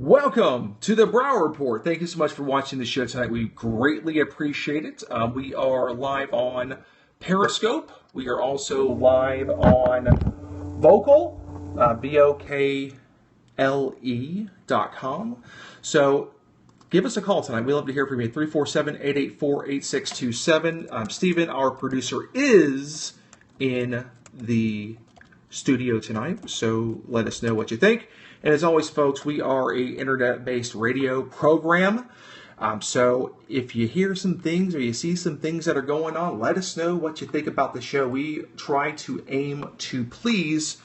Welcome to the Brow Report. Thank you so much for watching the show tonight. We greatly appreciate it. We are live on Periscope. We are also live on Vocal, VOKLE.com. So give us a call tonight. We'd love to hear from you. 347-884-8627. Stephen, our producer, is in the studio tonight, so let us know what you think. And as always, folks, we are a internet-based radio program. So if you hear some things or you see some things that are going on, let us know what you think about the show. We try to aim to please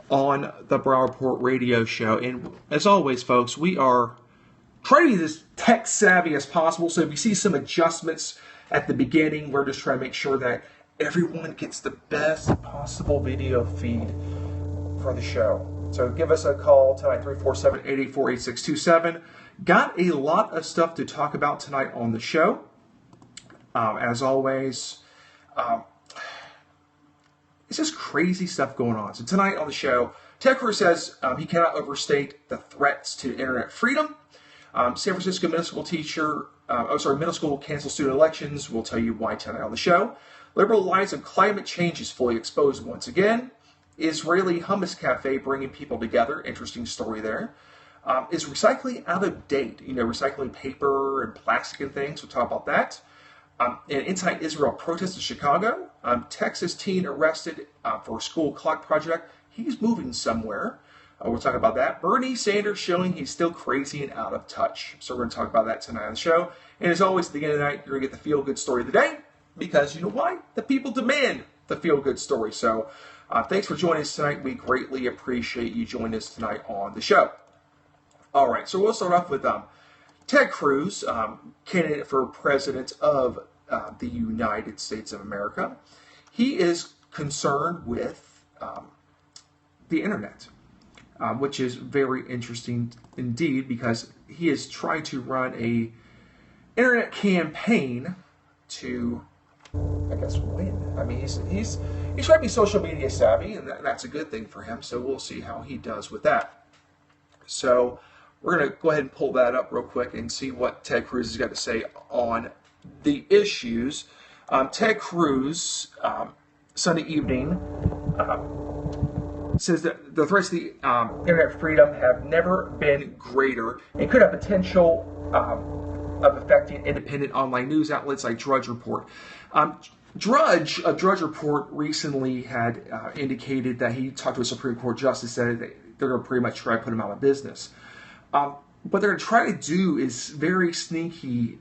on the Brow Report radio show. And as always, folks, we are trying to be as tech savvy as possible. So if you see some adjustments at the beginning, we're just trying to make sure that everyone gets the best possible video feed for the show. So give us a call tonight, 347-884-8627. Got a lot of stuff to talk about tonight on the show. As always, it's just crazy stuff going on. So tonight on the show, Ted Cruz says he cannot overstate the threats to internet freedom. San Francisco middle school teacher, middle school cancels student elections. We'll tell you why tonight on the show. Liberal lies of climate change is fully exposed once again. Israeli hummus cafe bringing people together. Interesting story there. Is recycling out of date? You know, recycling paper and plastic and things. We'll talk about that. An anti-Israel protest in Chicago. Texas teen arrested for a school clock project. He's moving somewhere. We'll talk about that. Bernie Sanders showing he's still crazy and out of touch. So we're going to talk about that tonight on the show. And as always, at the end of the night, you're going to get the feel-good story of the day. Because you know why? The people demand the feel-good story. So thanks for joining us tonight. We greatly appreciate you joining us tonight on the show. All right, so we'll start off with Ted Cruz, candidate for president of the United States of America. He is concerned with the internet, which is very interesting indeed because he is trying to run a internet campaign to, I guess, win. I mean, he's trying to be social media savvy, and that's a good thing for him. So we'll see how he does with that. So we're going to go ahead and pull that up real quick and see what Ted Cruz has got to say on the issues. Ted Cruz, Sunday evening, says that the threats to the internet freedom have never been greater and could have potential of affecting independent online news outlets like Drudge Report. Drudge Report recently had indicated that he talked to a Supreme Court justice that they're going to pretty much try to put him out of business. What they're going to try to do is very sneaky.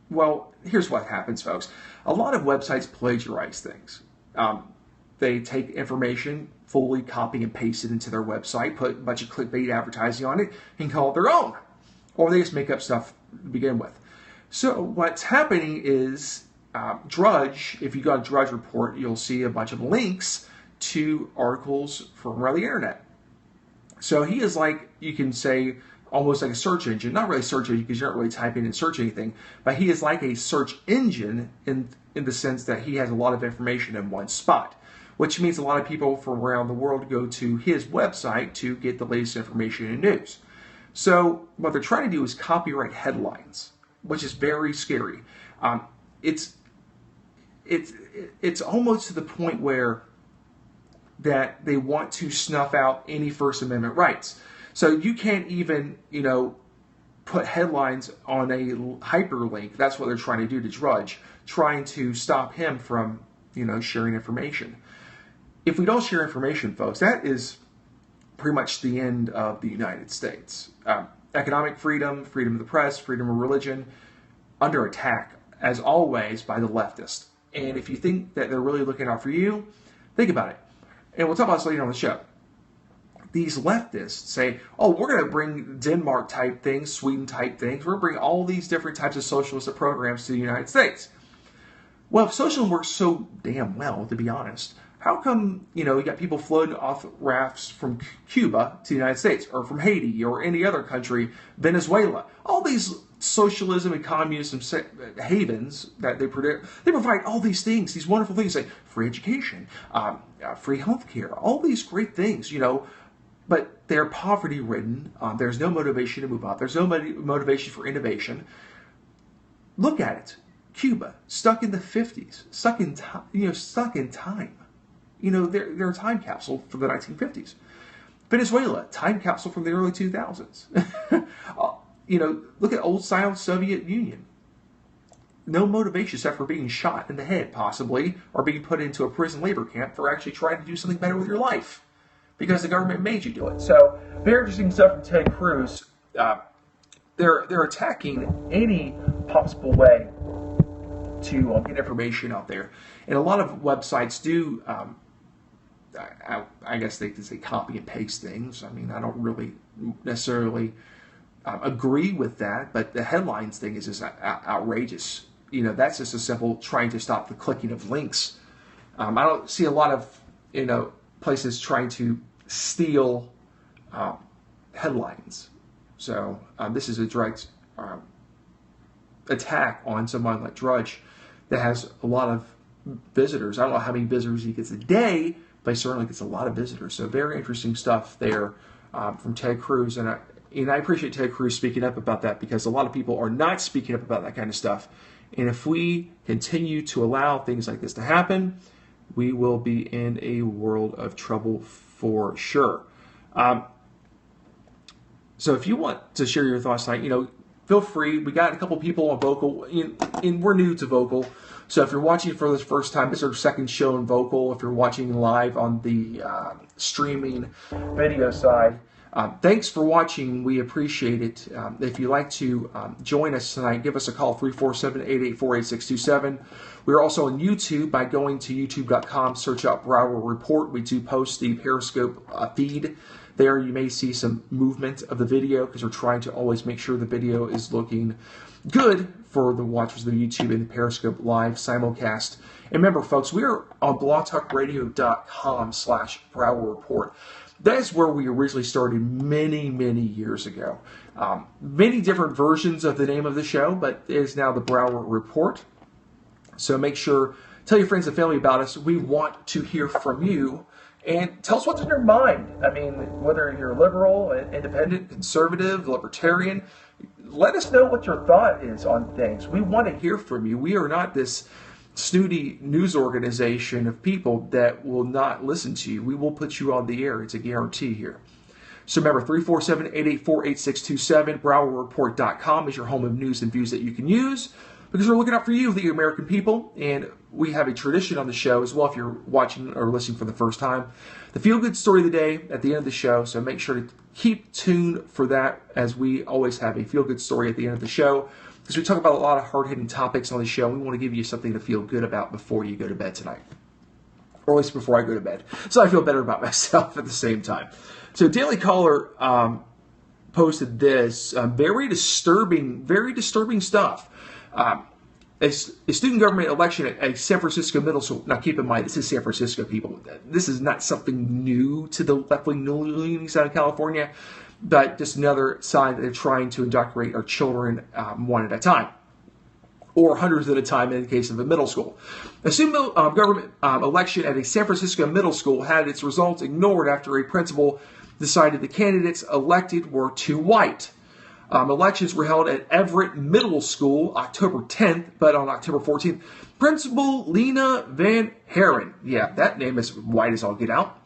Well, here's what happens, folks. A lot of websites plagiarize things. They take information, fully copy and paste it into their website, put a bunch of clickbait advertising on it, and call it their own. Or they just make up stuff to begin with. So what's happening is Drudge, if you go to Drudge Report, you'll see a bunch of links to articles from around the internet. So he is like, you can say, almost like a search engine. Not really a search engine because you're not really typing and search anything, but he is like a search engine in the sense that he has a lot of information in one spot, which means a lot of people from around the world go to his website to get the latest information and news. So what they're trying to do is copyright headlines, which is very scary. It's almost to the point where that they want to snuff out any First Amendment rights. So you can't even, put headlines on a hyperlink. That's what they're trying to do to Drudge, trying to stop him from, sharing information. If we don't share information, folks, that is pretty much the end of the United States. Economic freedom, freedom of the press, freedom of religion, under attack, as always, by the leftists. And if you think that they're really looking out for you, think about it. And we'll talk about this later on the show. These leftists say, oh, we're going to bring Denmark-type things, Sweden-type things. We're going to bring all these different types of socialist programs to the United States. Well, if socialism works so damn well, to be honest, how come, you got people floating off rafts from Cuba to the United States, or from Haiti, or any other country, Venezuela? All these socialism and communism havens that they provide all these things, these wonderful things, like free education, free healthcare, all these great things, but they're poverty-ridden. There's no motivation to move up. There's no motivation for innovation. Look at it. Cuba, stuck in the 50s, stuck in time. They're a time capsule from the 1950s. Venezuela, time capsule from the early 2000s. Look at old-style Soviet Union. No motivation except for being shot in the head, possibly, or being put into a prison labor camp for actually trying to do something better with your life, because the government made you do it. So, very interesting stuff from Ted Cruz. They're attacking any possible way to get information out there. And a lot of websites do, I guess they can say copy and paste things. I mean, I don't really necessarily agree with that, but the headlines thing is just outrageous. That's just a simple trying to stop the clicking of links. I don't see a lot of, places trying to steal headlines. So this is a direct attack on someone like Drudge that has a lot of visitors. I don't know how many visitors he gets a day, but he certainly gets a lot of visitors. So very interesting stuff there from Ted Cruz. And I appreciate Ted Cruz speaking up about that, because a lot of people are not speaking up about that kind of stuff. And if we continue to allow things like this to happen, we will be in a world of trouble for sure. So if you want to share your thoughts tonight, feel free. We got a couple people on Vocal, and we're new to Vocal. So if you're watching for the first time, this is our second show in Vocal. If you're watching live on the streaming video side, thanks for watching. We appreciate it. If you'd like to join us tonight, give us a call, 347-884-8627. We're also on YouTube by going to youtube.com, search out Brower Report. We do post the Periscope feed. There you may see some movement of the video, because we're trying to always make sure the video is looking good for the watchers of the YouTube and the Periscope live simulcast. And remember, folks, we are on blogtalkradio.com/Brower Report. That is where we originally started many, many years ago. Many different versions of the name of the show, but it is now the Brower Report. So make sure, tell your friends and family about us. We want to hear from you. And tell us what's in your mind. I mean, whether you're liberal, independent, conservative, libertarian, let us know what your thought is on things. We want to hear from you. We are not this snooty news organization of people that will not listen to you. We will put you on the air. It's a guarantee here. So remember, 347-884-8627, BrowerReport.com is your home of news and views that you can use, because we're looking out for you, the American people, and we have a tradition on the show as well if you're watching or listening for the first time. The feel-good story of the day at the end of the show, so make sure to keep tuned for that, as we always have a feel-good story at the end of the show, because we talk about a lot of hard-hitting topics on the show. We want to give you something to feel good about before you go to bed tonight, or at least before I go to bed, so I feel better about myself at the same time. So Daily Caller posted this very disturbing stuff. A student government election at a San Francisco middle school. Now, keep in mind, this is San Francisco, people. This is not something new to the left-wing leanings out of California. but just another sign that they're trying to indoctrinate our children one at a time, or hundreds at a time in the case of a middle school. A student government election at a San Francisco middle school had its results ignored after a principal decided the candidates elected were too white. Elections were held at Everett Middle School October 10th, but on October 14th, Principal Lena Van Haren, yeah, that name is white as all get out,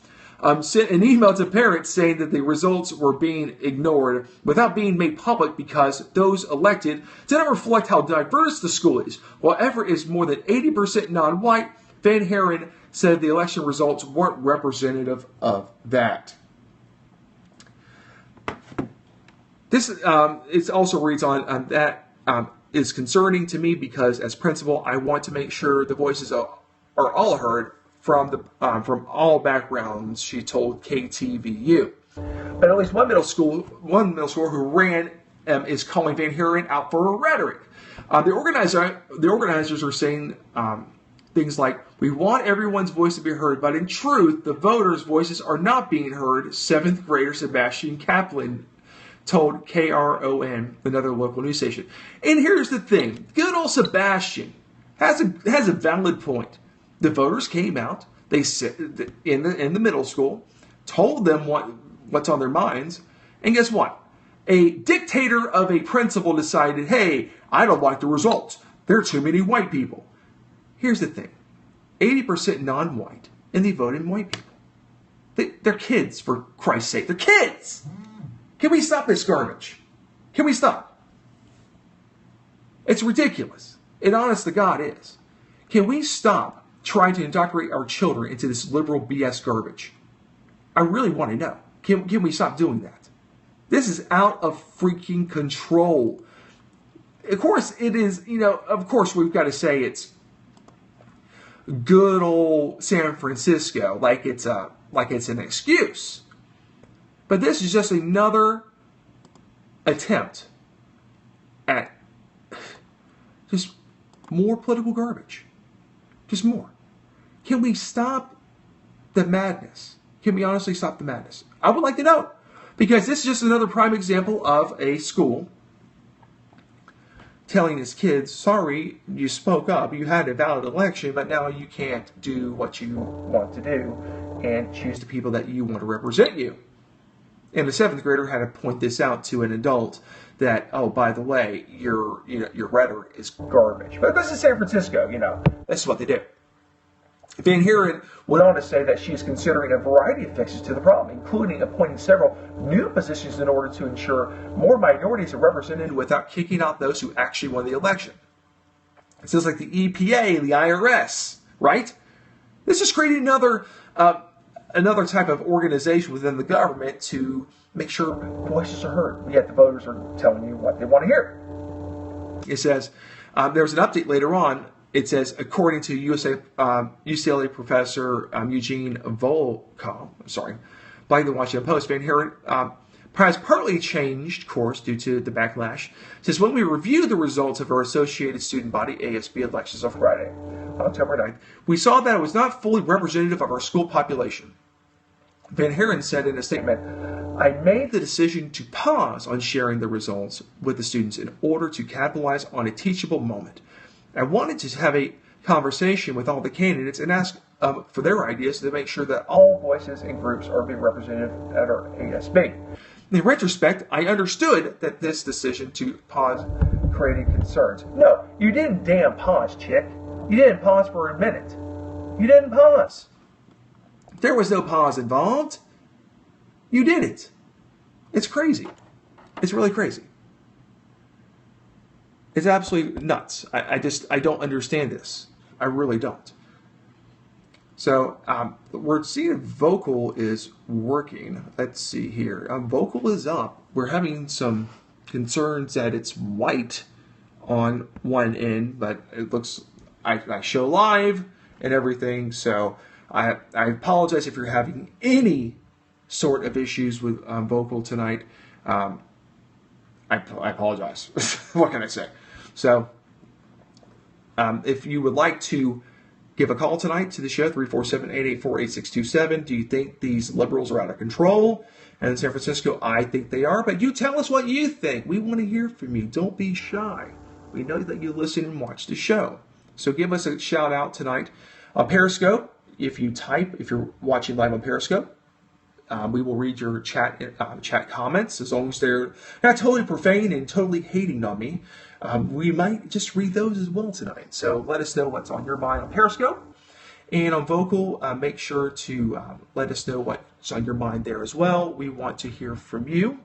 sent an email to parents saying that the results were being ignored without being made public because those elected did not reflect how diverse the school is. While Everett is more than 80% non-white, Van Haren said the election results weren't representative of that. This it also reads on that is concerning to me because as principal, I want to make sure the voices are all heard from all backgrounds, she told KTVU. But at least one middle school who ran is calling Van Haren out for her rhetoric. The organizers are saying things like, "We want everyone's voice to be heard, but in truth, the voters' voices are not being heard," 7th grader Sebastian Kaplan told KRON, another local news station. And here's the thing. Good old Sebastian has a valid point. The voters came out, they said in the middle school, told them what's on their minds, and guess what? A dictator of a principal decided, hey, I don't like the results. There are too many white people. Here's the thing. 80% non-white, and they voted white people. They're kids, for Christ's sake. They're kids! Can we stop this garbage? Can we stop? It's ridiculous. It honest to God is. Can we stop trying to indoctrinate our children into this liberal BS garbage? I really want to know. Can we stop doing that? This is out of freaking control. Of course, it is, of course we've got to say it's good old San Francisco, like it's an excuse. But this is just another attempt at just more political garbage. Just more. Can we stop the madness? Can we honestly stop the madness? I would like to know. Because this is just another prime example of a school telling its kids, sorry, you spoke up, you had a valid election, but now you can't do what you want to do and choose the people that you want to represent you. And the 7th grader had to point this out to an adult that, oh, by the way, your rhetoric is garbage. But this is San Francisco, this is what they do. Van Haren went on to say that she is considering a variety of fixes to the problem, including appointing several new positions in order to ensure more minorities are represented without kicking out those who actually won the election. It sounds like the EPA, the IRS, right? This is creating another type of organization within the government to make sure voices are heard, yet the voters are telling you what they want to hear. It says, there's an update later on. It says, according to UCLA professor Eugene Volkow, by the Washington Post, Van Haren has partly changed course due to the backlash. It says, when we reviewed the results of our Associated Student Body ASB elections on Friday, October 9th, we saw that it was not fully representative of our school population. Van Haren said in a statement, I made the decision to pause on sharing the results with the students in order to capitalize on a teachable moment. I wanted to have a conversation with all the candidates and ask for their ideas to make sure that all voices and groups are being represented at our ASB. In retrospect, I understood that this decision to pause created concerns. No, you didn't damn pause, chick. You didn't pause for a minute. You didn't pause. There was no pause involved. You did it. It's crazy. It's really crazy. It's absolutely nuts. I don't understand this. I really don't. So we're seeing Vocal is working. Let's see here. Vocal is up. We're having some concerns that it's white on one end, but it looks, I show live and everything. So I apologize if you're having any sort of issues with Vocal tonight. I apologize. What can I say? So if you would like to Give a call tonight to the show, 347-884-8627. Do you think these liberals are out of control? And in San Francisco, I think they are. But you tell us what you think. We want to hear from you. Don't be shy. We know that you listen and watch the show. So give us a shout out tonight on Periscope. If you're watching live on Periscope, we will read your chat comments, as long as they're not totally profane and totally hating on me. We might just read those as well tonight. So let us know what's on your mind on Periscope. And on Vocal, make sure to let us know what's on your mind there as well. We want to hear from you.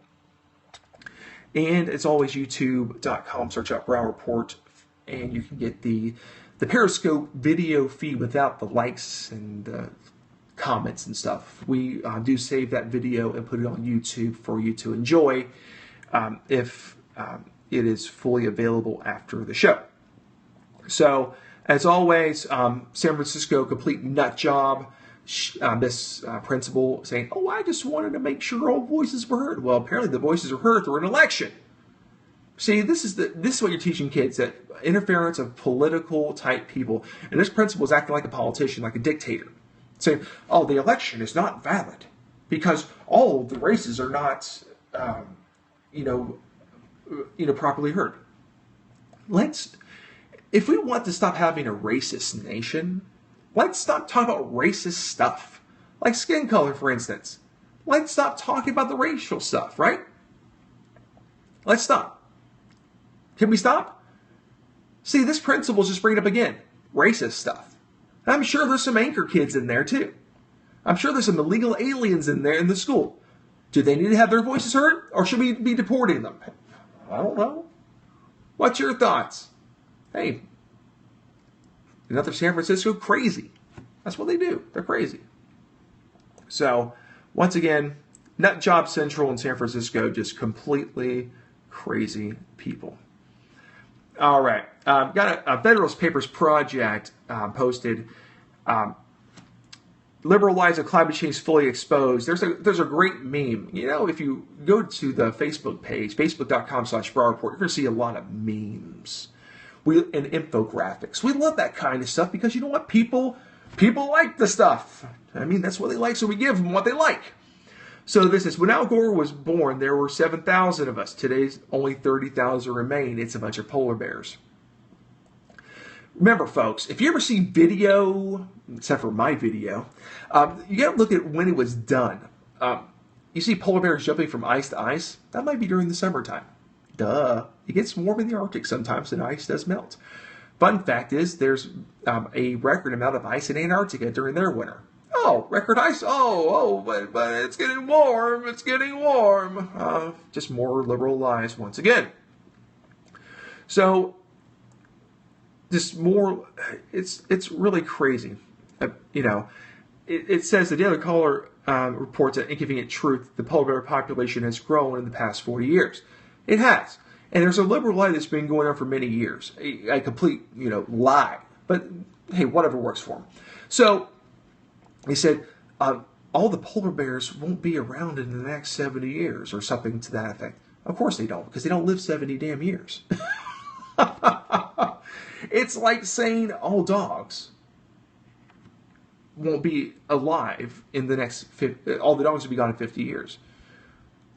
And it's always youtube.com, search out Brow Report, and you can get the Periscope video feed without the likes and comments and stuff. We do save that video and put it on YouTube for you to enjoy if it is fully available after the show. So, as always, San Francisco complete nut job. This principal saying, "Oh, I just wanted to make sure all voices were heard." Well, apparently the voices are heard through an election. See, this is what you're teaching kids, that interference of political type people. And this principal is acting like a politician, like a dictator, saying, "Oh, the election is not valid because all of the races are not, properly heard." If we want to stop having a racist nation, let's stop talking about racist stuff, like skin color, for instance. Let's stop talking about the racial stuff, right? Let's stop. Can we stop? See, this principal's just bringing up again racist stuff. I'm sure there's some anchor kids in there too. I'm sure there's some illegal aliens in there in the school. Do they need to have their voices heard, or should we be deporting them? I don't know. What's your thoughts? Hey, another San Francisco crazy. That's what they do. They're crazy. So, once again, nut job central in San Francisco, just completely crazy people. All right. Got a Federalist Papers Project posted. Liberal lies of climate change fully exposed. There's a great meme. You know, if you go to the Facebook page, facebook.com/Brow Report, you're going to see a lot of memes and infographics. We love that kind of stuff because you know what? People like the stuff. I mean, that's what they like, so we give them what they like. So this is, when Al Gore was born, there were 7,000 of us. Today's only 30,000 remain. It's a bunch of polar bears. Remember, folks, if you ever see video, except for my video, you got to look at when it was done. You see polar bears jumping from ice to ice? That might be during the summertime. Duh. It gets warm in the Arctic sometimes and ice does melt. Fun fact is, there's a record amount of ice in Antarctica during their winter. Oh, record ice. But it's getting warm. It's getting warm. Just more liberal lies once again. So, just more, it's really crazy. It says that the other caller reports an inconvenient truth. The polar bear population has grown in the past 40 years. It has. And there's a liberal lie that's been going on for many years. A complete, lie. But, hey, whatever works for them. So, he said, all the polar bears won't be around in the next 70 years, or something to that effect. Of course they don't, because they don't live 70 damn years. It's like saying all dogs won't be alive in the next 50, all the dogs will be gone in 50 years.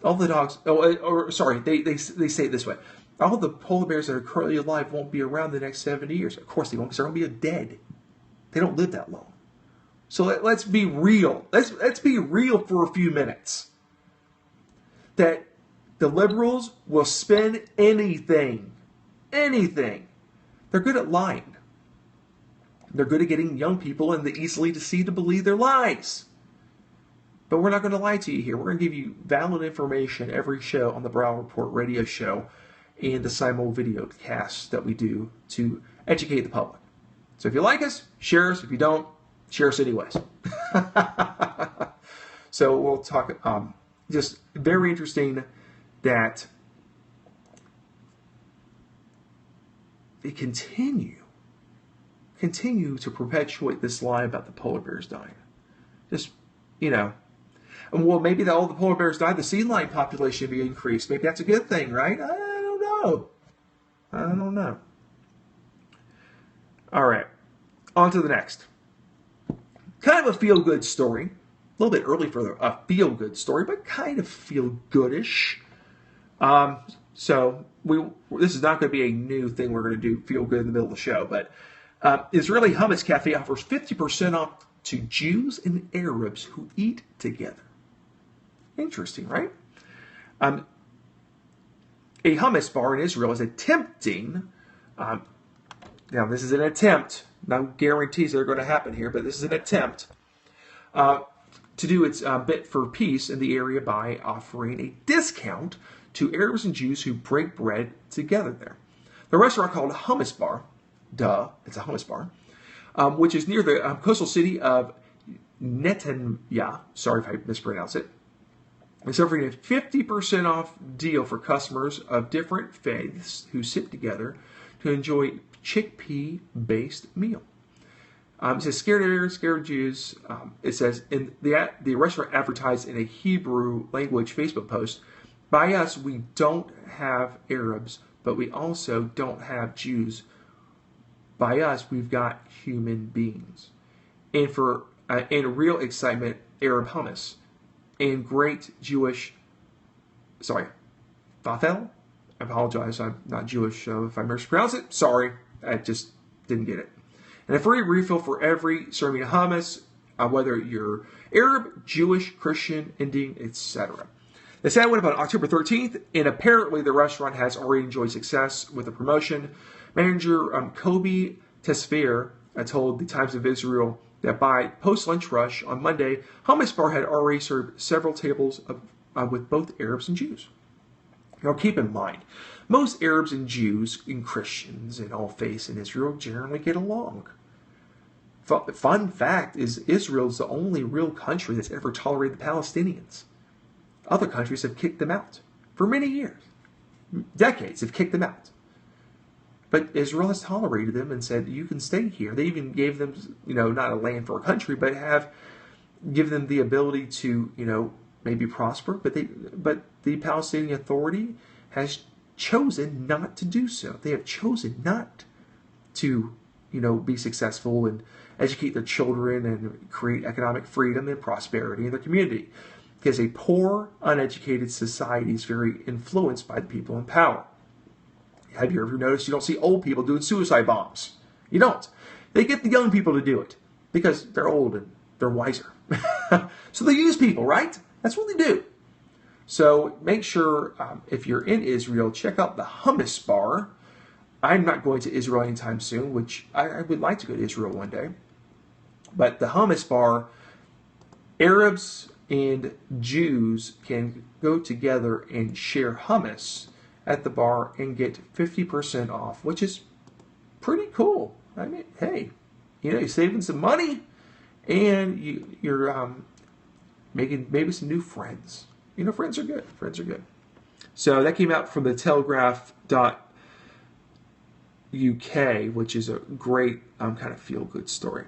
All the dogs, they say it this way. All the polar bears that are currently alive won't be around the next 70 years. Of course they won't, because they're going to be dead. They don't live that long. So let's be real. Let's be real for a few minutes. That the liberals will spin anything. Anything. They're good at lying. They're good at getting young people and the easily deceived to believe their lies. But we're not going to lie to you here. We're going to give you valid information every show on the Brow Report radio show and the simul video casts that we do to educate the public. So if you like us, share us. If you don't, share us anyways. So we'll talk, just very interesting that they continue to perpetuate this lie about the polar bears dying. Just, well, maybe all the polar bears died, the sea lion population be increased. Maybe that's a good thing, right? I don't know. All right, on to the next. have a feel-good story. A little bit early for a feel-good story, but kind of feel-goodish. So this is not going to be a new thing we're going to do, feel-good in the middle of the show. But Israeli Hummus Cafe offers 50% off to Jews and Arabs who eat together. Interesting, right? A hummus bar in Israel is attempting, now this is an attempt, no guarantees that are going to happen here, but this is an attempt to do its bit for peace in the area by offering a discount to Arabs and Jews who break bread together there. The restaurant called Hummus Bar, it's a hummus bar, which is near the coastal city of Netanya, sorry if I mispronounce it, is offering a 50% off deal for customers of different faiths who sit together to enjoy chickpea-based meal. It says, scared Arabs, scared Jews. It says, in the restaurant advertised in a Hebrew language Facebook post, by us, we don't have Arabs, but we also don't have Jews. By us, we've got human beings. And for real excitement, Arab hummus. And great Jewish, Fafel? I apologize, I'm not Jewish, so if I mispronounce it, sorry, I just didn't get it. And a free refill for every serving of hummus, whether you're Arab, Jewish, Christian, Indian, etc. The sale went up on October 13th, and apparently the restaurant has already enjoyed success with the promotion. Manager Kobe Tesfair told the Times of Israel that by post-lunch rush on Monday, Hummus Bar had already served several tables with both Arabs and Jews. Now keep in mind, most Arabs and Jews and Christians and all faiths in Israel generally get along. Fun fact is Israel is the only real country that's ever tolerated the Palestinians. Other countries have kicked them out for many years. Decades have kicked them out. But Israel has tolerated them and said, you can stay here. They even gave them, not a land for a country, but have given them the ability to, maybe prosper. But the Palestinian Authority has chosen not to do so. They have chosen not to, be successful and educate their children and create economic freedom and prosperity in their community. Because a poor, uneducated society is very influenced by the people in power. Have you ever noticed you don't see old people doing suicide bombs? You don't. They get the young people to do it because they're old and they're wiser. So they use people, right? That's what they do. So make sure if you're in Israel, check out the Hummus Bar. I'm not going to Israel anytime soon, which I would like to go to Israel one day. But the Hummus Bar, Arabs and Jews can go together and share hummus at the bar and get 50% off, which is pretty cool. I mean, hey, you're saving some money and you're making maybe some new friends. Friends are good. Friends are good. So that came out from the Telegraph.uk, which is a great kind of feel-good story.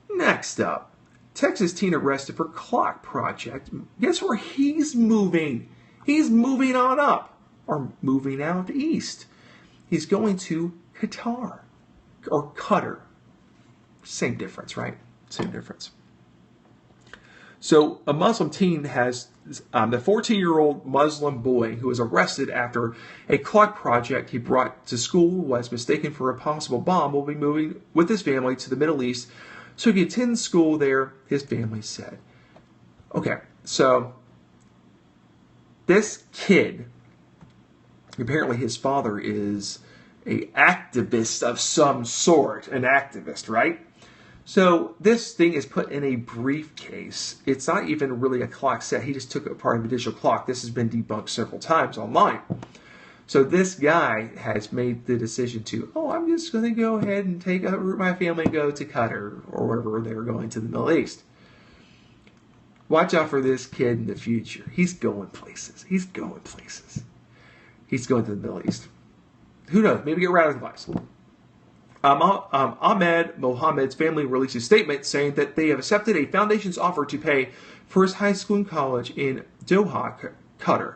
Next up, Texas teen arrested for clock project. Guess where he's moving? He's moving on up, or moving out east. He's going to Qatar, or Qatar. Same difference, right? Same difference. So a Muslim teen has, the 14-year-old Muslim boy who was arrested after a clock project he brought to school was mistaken for a possible bomb, will be moving with his family to the Middle East so he attends school there, his family said. Okay, so this kid, apparently his father is an activist of some sort, an activist, right? So this thing is put in a briefcase. It's not even really a clock set. He just took it apart of a digital clock. This has been debunked several times online. So this guy has made the decision to, I'm just going to go ahead and take my family and go to Qatar or wherever they're going to the Middle East. Watch out for this kid in the future. He's going places. He's going places. He's going to the Middle East. Who knows? Maybe get radicalized. Ahmed Mohammed's family released a statement saying that they have accepted a foundation's offer to pay for his high school and college in Doha, Qatar.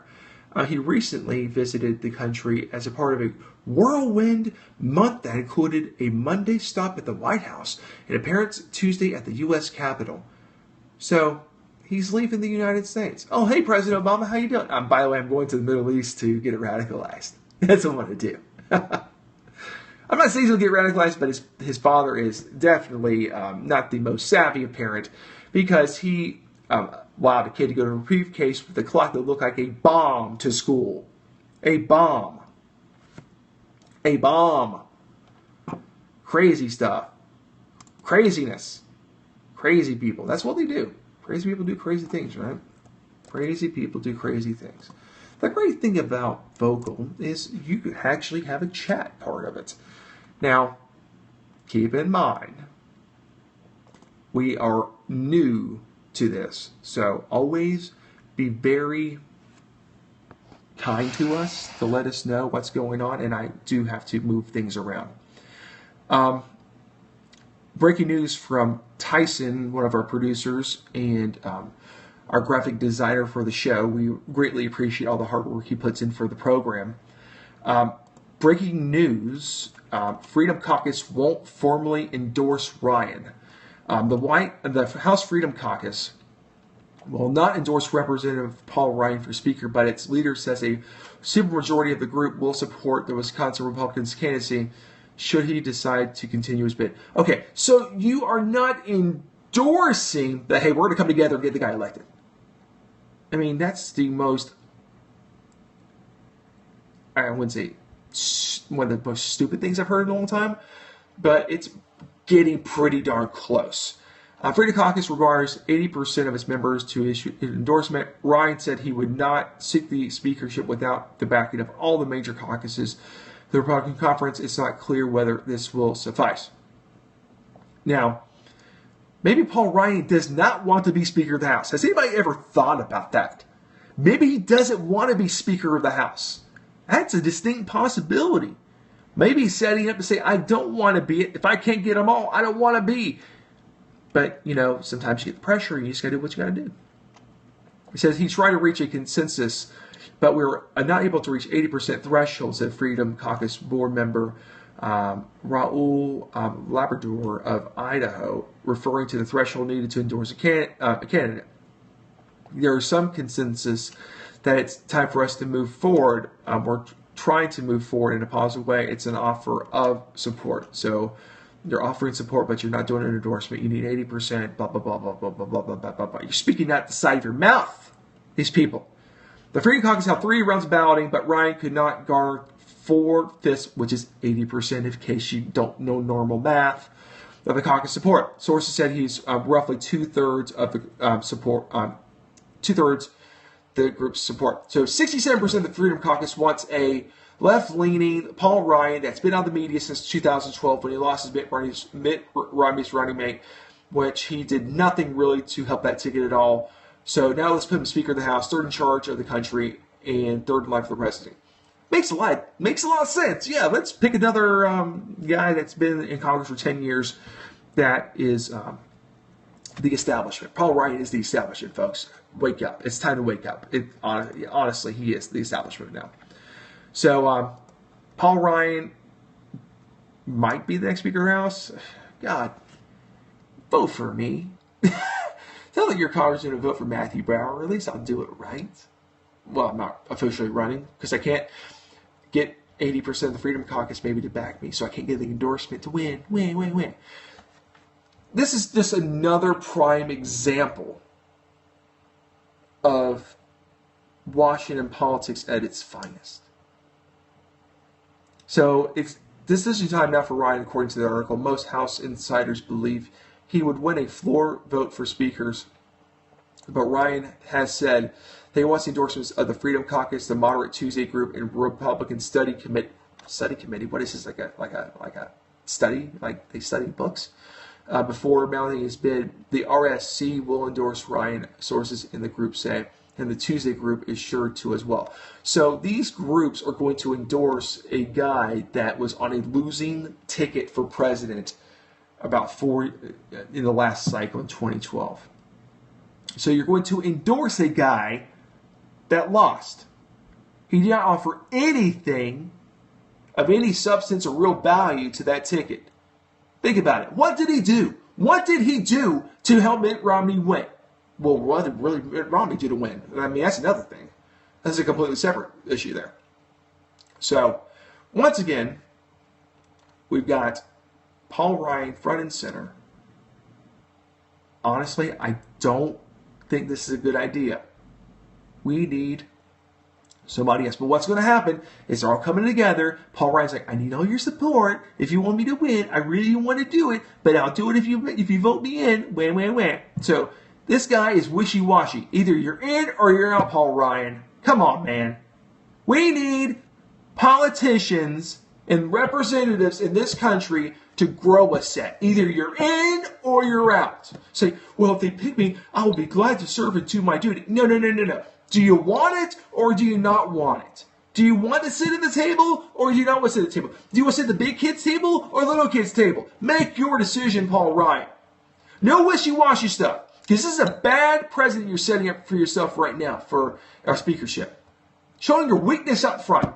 He recently visited the country as a part of a whirlwind month that included a Monday stop at the White House and appearance Tuesday at the U.S. Capitol. So he's leaving the United States. Oh, hey, President Obama, how you doing? By the way, I'm going to the Middle East to get radicalized. That's what I want to do. I'm not saying he'll get radicalized, but his father is definitely not the most savvy of parent, because he allowed a kid to go to a briefcase with a clock that looked like a bomb to school. A bomb. A bomb. Crazy stuff. Craziness. Crazy people. That's what they do. Crazy people do crazy things, right? Crazy people do crazy things. The great thing about Vocal is you actually have a chat part of it. Now, keep in mind, we are new to this, so always be very kind to us to let us know what's going on, and I do have to move things around. Breaking news from Tyson, one of our producers and our graphic designer for the show. We greatly appreciate all the hard work he puts in for the program. Breaking news, Freedom Caucus won't formally endorse Ryan. The House Freedom Caucus will not endorse Representative Paul Ryan for Speaker, but its leader says a supermajority of the group will support the Wisconsin Republicans' candidacy should he decide to continue his bid. Okay, so you are not endorsing that, hey, we're going to come together and get the guy elected. I mean, that's the most, I wouldn't say one of the most stupid things I've heard in a long time, but it's getting pretty darn close. Freedom Caucus requires 80% of its members to issue an endorsement. Ryan said he would not seek the speakership without the backing of all the major caucuses. The Republican conference, it's not clear whether this will suffice. Now, maybe Paul Ryan does not want to be Speaker of the House. Has anybody ever thought about that? Maybe he doesn't want to be Speaker of the House. That's a distinct possibility. Maybe he's setting up to say, I don't want to be it. If I can't get them all, I don't want to be. But, sometimes you get the pressure and you just got to do what you got to do. He says he's trying to reach a consensus, but we're not able to reach 80% threshold, said Freedom Caucus board member Raul Labrador of Idaho, referring to the threshold needed to endorse a candidate. There is some consensus that it's time for us to move forward. We're trying to move forward in a positive way. It's an offer of support. So you're offering support, but you're not doing an endorsement. You need 80%, blah, blah, blah, blah, blah, blah, blah, blah, blah, blah, blah. You're speaking out the side of your mouth, these people. The Freedom Caucus held 3 rounds of balloting, but Ryan could not garner 4/5, which is 80%, in case you don't know normal math, of the caucus support. Sources said he's roughly 2/3 of the support, 2/3 the group's support. So 67% of the Freedom Caucus wants a left-leaning Paul Ryan that's been on the media since 2012 when he lost his Mitt Romney's running mate, which he did nothing really to help that ticket at all. So now let's put him Speaker of the House, third in charge of the country, and third in line for the presidency. Makes a lot of sense. Yeah, let's pick another guy that's been in Congress for 10 years that is the establishment. Paul Ryan is the establishment, folks. Wake up. It's time to wake up. Honestly, he is the establishment now. So Paul Ryan might be the next Speaker of the House. God, vote for me. Tell that your congressman to vote for Matthew Brower. At least I'll do it right. Well, I'm not officially running because I can't get 80% of the Freedom Caucus maybe to back me, so I can't get the endorsement to win. This is just another prime example of Washington politics at its finest. So this is the time now for Ryan, according to the article. Most House insiders believe he would win a floor vote for speakers, but Ryan has said that he wants the endorsements of the Freedom Caucus, the Moderate Tuesday Group, and Republican Study Committee. What is this, like a study? Like they study books? Before mounting his bid, the RSC will endorse Ryan, sources in the group say, and the Tuesday Group is sure to as well. So these groups are going to endorse a guy that was on a losing ticket for president in the last cycle in 2012. So you're going to endorse a guy that lost. He did not offer anything of any substance or real value to that ticket. Think about it. What did he do? What did he do to help Mitt Romney win? Well, what did really Mitt Romney do to win? I mean, that's another thing. That's a completely separate issue there. So, once again, we've got Paul Ryan front and center. Honestly, I don't think this is a good idea. We need somebody else. But what's going to happen is they're all coming together. Paul Ryan's like, I need all your support. If you want me to win, I really want to do it, but I'll do it if you vote me in. Wham. So this guy is wishy-washy. Either you're in or you're out, Paul Ryan. Come on, man. We need politicians and representatives in this country to grow a set. Either you're in or you're out. Say, well, if they pick me, I will be glad to serve and do my duty. No. Do you want it or do you not want it? Do you want to sit at the table or do you not want to sit at the table? Do you want to sit at the big kids' table or the little kids' table? Make your decision, Paul Ryan. No wishy-washy stuff. Because this is a bad precedent you're setting up for yourself right now for our speakership. Showing your weakness up front.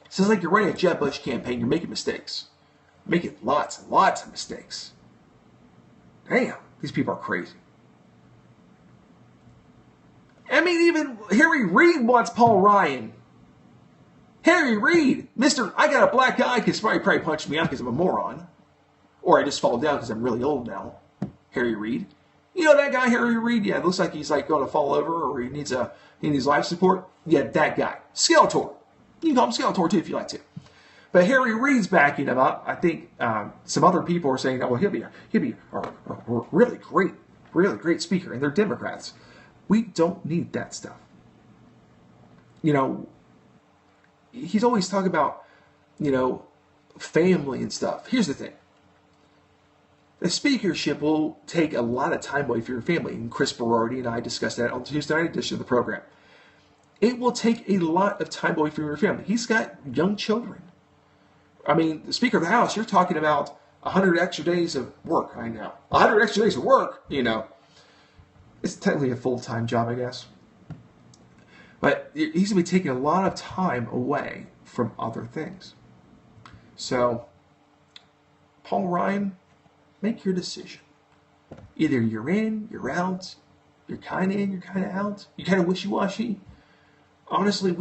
Sounds like you're running a Jeb Bush campaign. You're making mistakes. Making lots and lots of mistakes. Damn, these people are crazy. I mean, even Harry Reid wants Paul Ryan. Harry Reid, I got a black eye because somebody probably punched me out because I'm a moron. Or I just fall down because I'm really old now. Harry Reid. You know that guy, Harry Reid? Yeah, it looks like he's like going to fall over or he needs life support. Yeah, that guy. Skeletor. You can call him Skeletor too if you like to. But Harry Reid's backing him up. I think some other people are saying, oh, well, he'll be a really great speaker, and they're Democrats. We don't need that stuff. You know, he's always talking about, family and stuff. Here's the thing. The speakership will take a lot of time away from your family. And Chris Berardi and I discussed that on the Tuesday night edition of the program. It will take a lot of time away from your family. He's got young children. I mean, the Speaker of the House, you're talking about 100 extra days of work. I know. 100 extra days of work, It's technically a full-time job, I guess. But he's going to be taking a lot of time away from other things. So, Paul Ryan, make your decision. Either you're in, you're out, you're kind of in, you're kind of out, you're kind of wishy-washy. Honestly,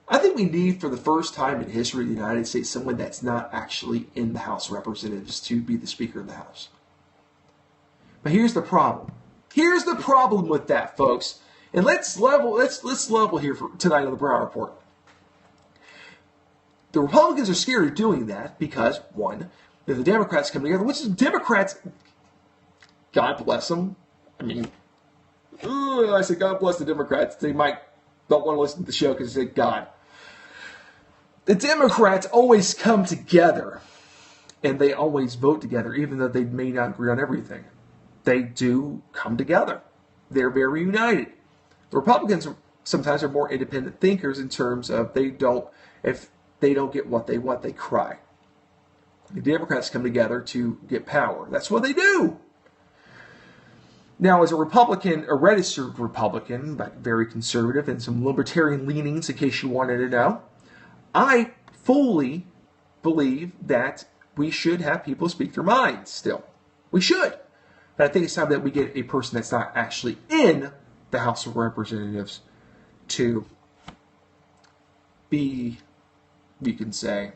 I think we need, for the first time in history of the United States, someone that's not actually in the House of Representatives to be the Speaker of the House. But here's the problem. Here's the problem with that, folks. And let's level here for tonight on the Brown Report. The Republicans are scared of doing that because, one, if the Democrats come together, which is Democrats, God bless them. I mean, I say God bless the Democrats. They might don't want to listen to the show because they say God. The Democrats always come together, and they always vote together, even though they may not agree on everything. They do come together. They're very united. The Republicans sometimes are more independent thinkers in terms of if they don't get what they want, they cry. The Democrats come together to get power. That's what they do. Now, as a Republican, a registered Republican, but very conservative and some libertarian leanings, in case you wanted to know, I fully believe that we should have people speak their minds still. We should. But I think it's time that we get a person that's not actually in the House of Representatives to be, you can say,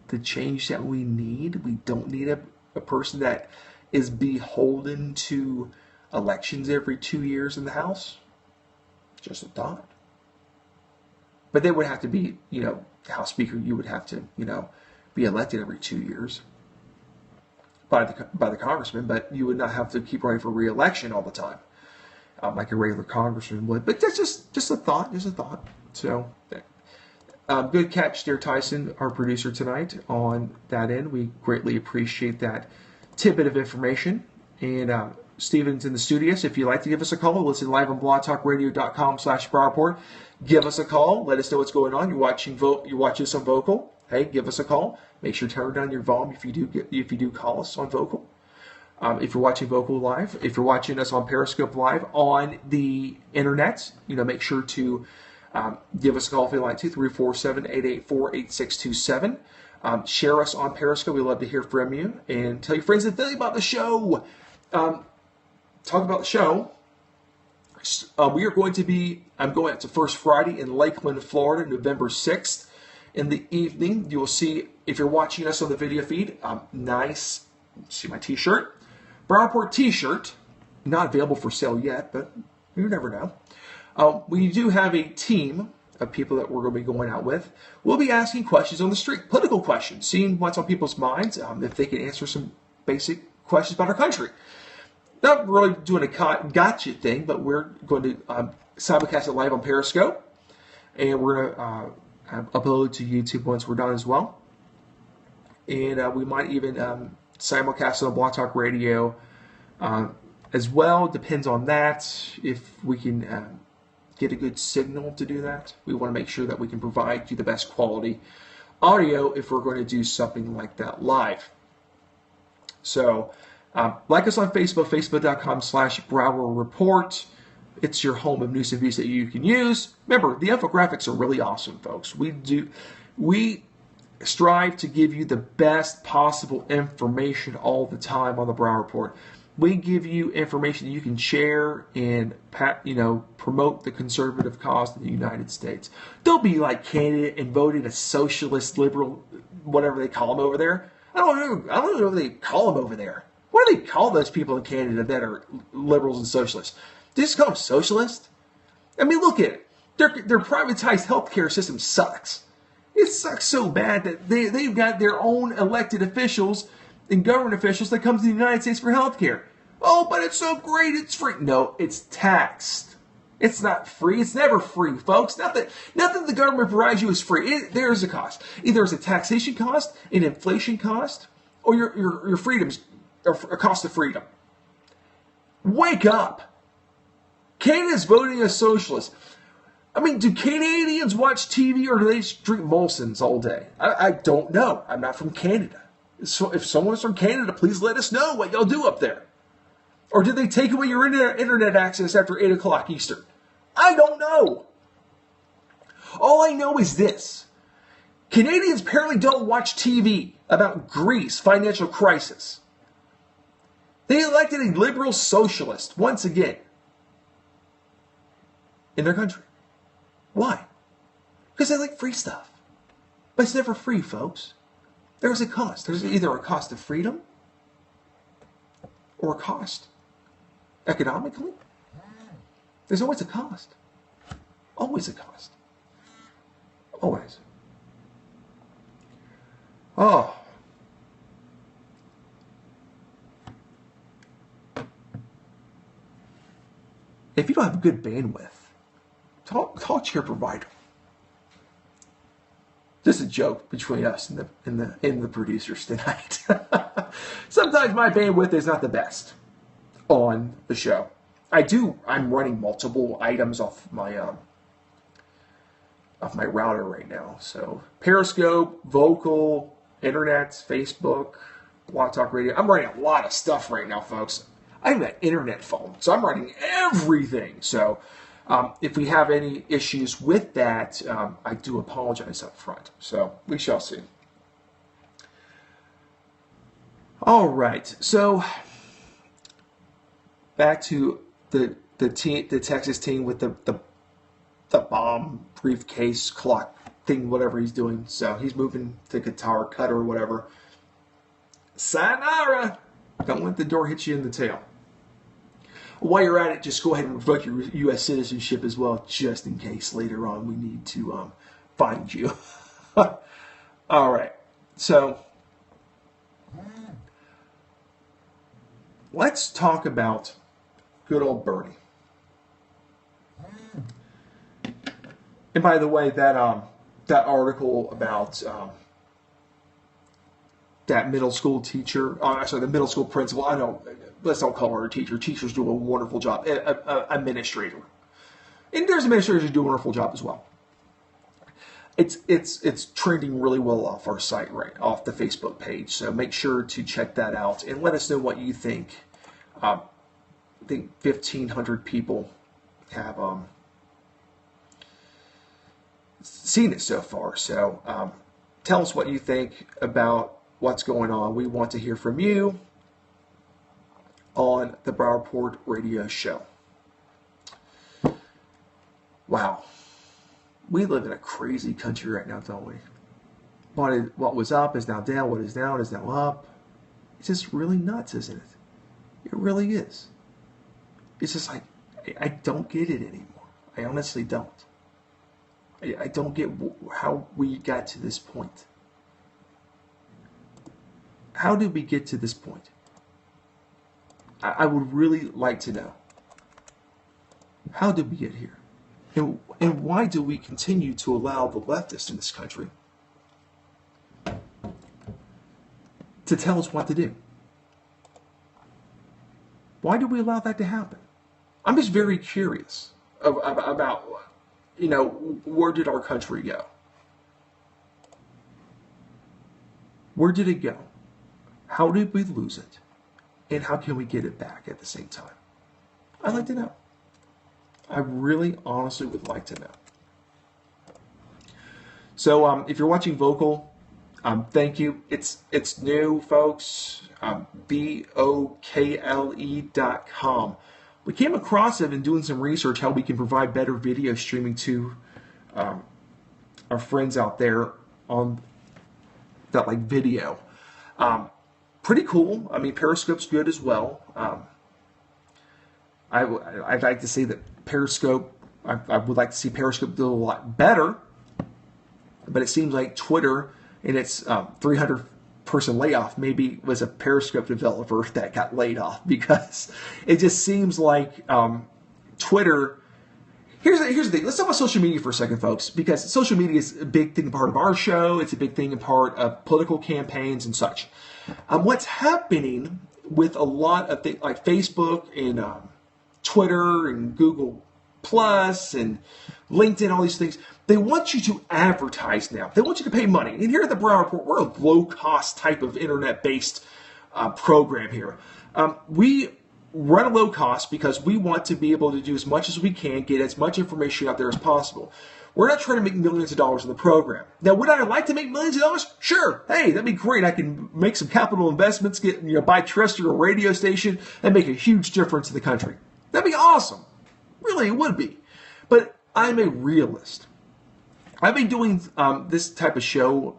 the change that we need. We don't need a person that is beholden to elections every 2 years in the House. Just a thought. But they would have to be, the House Speaker, you would have to, be elected every 2 years by the congressman, but you would not have to keep running for re-election all the time, like a regular congressman would. But that's just a thought, So, good catch there, Tyson, our producer tonight, on that end. We greatly appreciate that tidbit of information. And Steven's in the studio, so if you'd like to give us a call, listen live on blogtalkradio.com/BrownReport. Give us a call. Let us know what's going on. You're watching us on Vocal. Hey, give us a call. Make sure to turn down your volume if you do call us on Vocal. If you're watching Vocal live, if you're watching us on Periscope live on the internet, make sure to Give us a call if you like to, 347-884-8627. Share us on Periscope. We'd love to hear from you. And tell your friends and family about the show. Talk about the show. I'm going out to First Friday in Lakeland, Florida, November 6th. In the evening, you will see, if you're watching us on the video feed, nice, see my t-shirt. Brownport t-shirt. Not available for sale yet, but you never know. We do have a team of people that we're going to be going out with. We'll be asking questions on the street, political questions, seeing what's on people's minds, if they can answer some basic questions about our country. Not really doing a gotcha thing, but we're going to simulcast it live on Periscope, and we're going to upload it to YouTube once we're done as well. And we might even simulcast it on Blog Talk Radio as well. Depends on that, if we can get a good signal to do that. We want to make sure that we can provide you the best quality audio if we're going to do something like that live. So, like us on Facebook, facebook.com/Brower Report. It's your home of news and views that you can use. Remember, the infographics are really awesome, folks. We strive to give you the best possible information all the time on the Brower Report. We give you information that you can share and promote the conservative cause in the United States. Don't be like candidate and voting a socialist, liberal, whatever they call them over there. I don't know what they call them over there. What do they call those people in Canada that are liberals and socialists? They just call them socialists? I mean, look at it. Their privatized healthcare system sucks. It sucks so bad that they've got their own elected officials and government officials that come to the United States for health care. Oh, but it's so great, it's free. No, it's taxed. It's not free. It's never free, folks. Nothing the government provides you is free. There is a cost. Either it's a taxation cost, an inflation cost, or your freedoms, or a cost of freedom. Wake up. Canada's voting as socialist. I mean, do Canadians watch TV or do they just drink Molson's all day? I don't know. I'm not from Canada. So if someone's from Canada, please let us know what y'all do up there. Or did they take away your internet access after 8 o'clock Eastern? I don't know. All I know is this. Canadians apparently don't watch TV about Greece financial crisis. They elected a liberal socialist once again in their country. Why? Because they like free stuff. But it's never free, folks. There's a cost. There's either a cost of freedom or a cost economically. There's always a cost. Always a cost. Always. Oh. If you don't have good bandwidth, talk to your provider. Just a joke between us and the producers tonight. Sometimes my bandwidth is not the best on the show. I'm running multiple items off my router right now. So Periscope, Vocal, Internet, Facebook, Blog Talk Radio. I'm running a lot of stuff right now, folks. I have an internet phone, so I'm running everything. So if we have any issues with that, I do apologize up front. So we shall see. All right. So back to the Texas team with the bomb briefcase clock thing, whatever he's doing. So he's moving to guitar cut or whatever. Sayonara! Don't let the door hit you in the tail. While you're at it, just go ahead and revoke your U.S. citizenship as well, just in case later on we need to find you. All right. So let's talk about good old Bernie. And by the way, that article about that middle school teacher, the middle school principal, let's don't call her a teacher. Teachers do a wonderful job. Administrator. And there's administrators who do a wonderful job as well. It's trending really well off our site, right, off the Facebook page. So make sure to check that out and let us know what you think. I think 1,500 people have seen it so far. So tell us what you think about what's going on. We want to hear from you on the Brow Report Radio Show. Wow. We live in a crazy country right now, don't we? What was up is now down. What is down is now up. It's just really nuts, isn't it? It really is. It's just like, I don't get it anymore. I honestly don't. I don't get how we got to this point. How did we get to this point? I would really like to know. How did we get here? And why do we continue to allow the leftists in this country to tell us what to do? Why do we allow that to happen? I'm just very curious about, where did our country go? Where did it go? How did we lose it? And how can we get it back at the same time? I'd like to know. I really, honestly would like to know. So if you're watching Vocal, thank you. It's new, folks. VOKLE.com. We came across it in doing some research how we can provide better video streaming to our friends out there on that like video. Pretty cool. I mean, Periscope's good as well. I'd like to see that Periscope. I would like to see Periscope do a lot better, but it seems like Twitter in its 300-person layoff maybe was a Periscope developer that got laid off, because it just seems like Twitter. Here's the thing. Let's talk about social media for a second, folks, because social media is a big thing, part of our show. It's a big thing and part of political campaigns and such. What's happening with a lot of things like Facebook and Twitter and Google Plus and LinkedIn, all these things, they want you to advertise now. They want you to pay money. And here at the Brow Report, we're a low-cost type of internet-based program here. We run a low cost because we want to be able to do as much as we can, get as much information out there as possible. We're not trying to make millions of dollars in the program. Now, would I like to make millions of dollars? Sure. Hey, that'd be great. I can make some capital investments, buy terrestrial radio station, and make a huge difference in the country. That'd be awesome. Really, it would be. But I'm a realist. I've been doing this type of show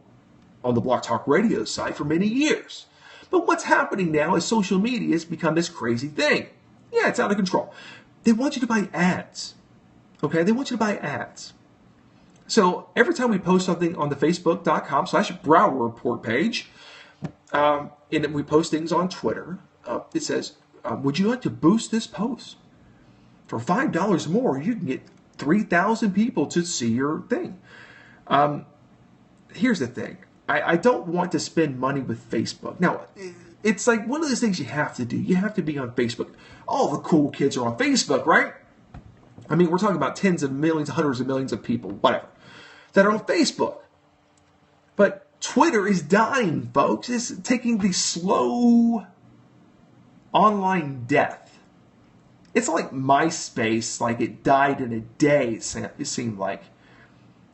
on the Block Talk Radio side for many years. But what's happening now is social media has become this crazy thing. Yeah, it's out of control. They want you to buy ads. Okay, they want you to buy ads. So every time we post something on the Facebook.com/Brow Report page, and we post things on Twitter, it says, would you like to boost this post? For $5 more, you can get 3,000 people to see your thing. Here's the thing. I don't want to spend money with Facebook. Now, it's like one of those things you have to do. You have to be on Facebook. All the cool kids are on Facebook, right? I mean, we're talking about tens of millions, hundreds of millions of people, whatever, that are on Facebook. But Twitter is dying, folks. It's taking the slow online death. It's like MySpace, like it died in a day, it seemed like.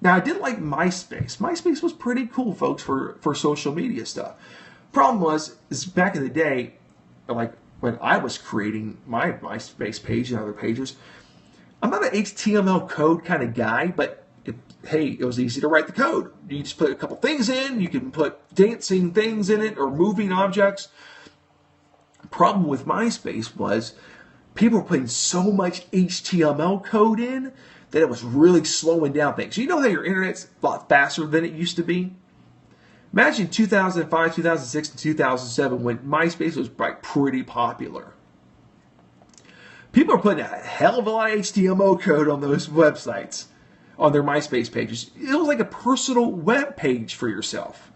Now, I did like MySpace. MySpace was pretty cool, folks, for social media stuff. Problem is back in the day, like when I was creating my MySpace page and other pages, I'm not an HTML code kind of guy, but it was easy to write the code. You just put a couple things in, you can put dancing things in it or moving objects. The problem with MySpace was people were putting so much HTML code in that it was really slowing down things. You know how your internet's a lot faster than it used to be? Imagine 2005, 2006, and 2007 when MySpace was like pretty popular. People are putting a hell of a lot of HTML code on those websites, on their MySpace pages. It was like a personal web page for yourself.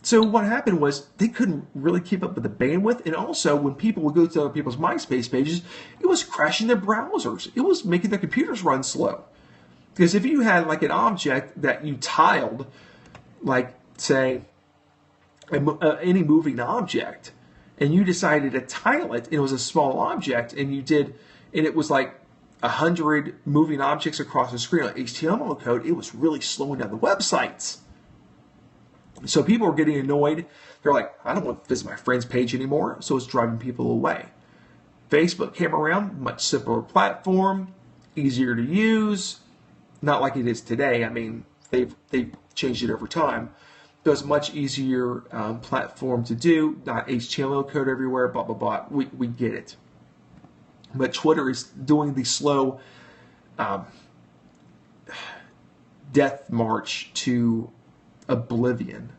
So what happened was they couldn't really keep up with the bandwidth, and also when people would go to other people's MySpace pages, it was crashing their browsers. It was making their computers run slow. Because if you had like an object that you tiled, like say any moving object, and you decided to tile it, and it was a small object, and it was like 100 moving objects across the screen, like HTML code, it was really slowing down the websites. So people were getting annoyed. They're like, I don't want to visit my friend's page anymore. So it's driving people away. Facebook came around, much simpler platform, easier to use. Not like it is today. I mean, they've changed it over time. It was a much easier platform to do. Not HTML code everywhere, blah, blah, blah. We get it. But Twitter is doing the slow death march to oblivion.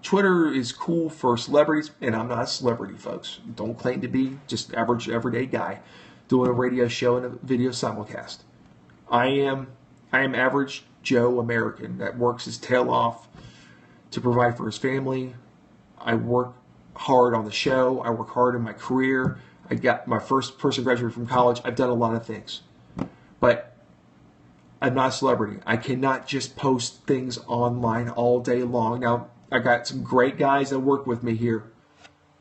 Twitter is cool for celebrities, and I'm not a celebrity, folks. Don't claim to be, just average, everyday guy doing a radio show and a video simulcast. I am average Joe American that works his tail off to provide for his family. I work hard on the show. I work hard in my career. I got my first person graduated from college. I've done a lot of things. But I'm not a celebrity. I cannot just post things online all day long. Now, I got some great guys that work with me here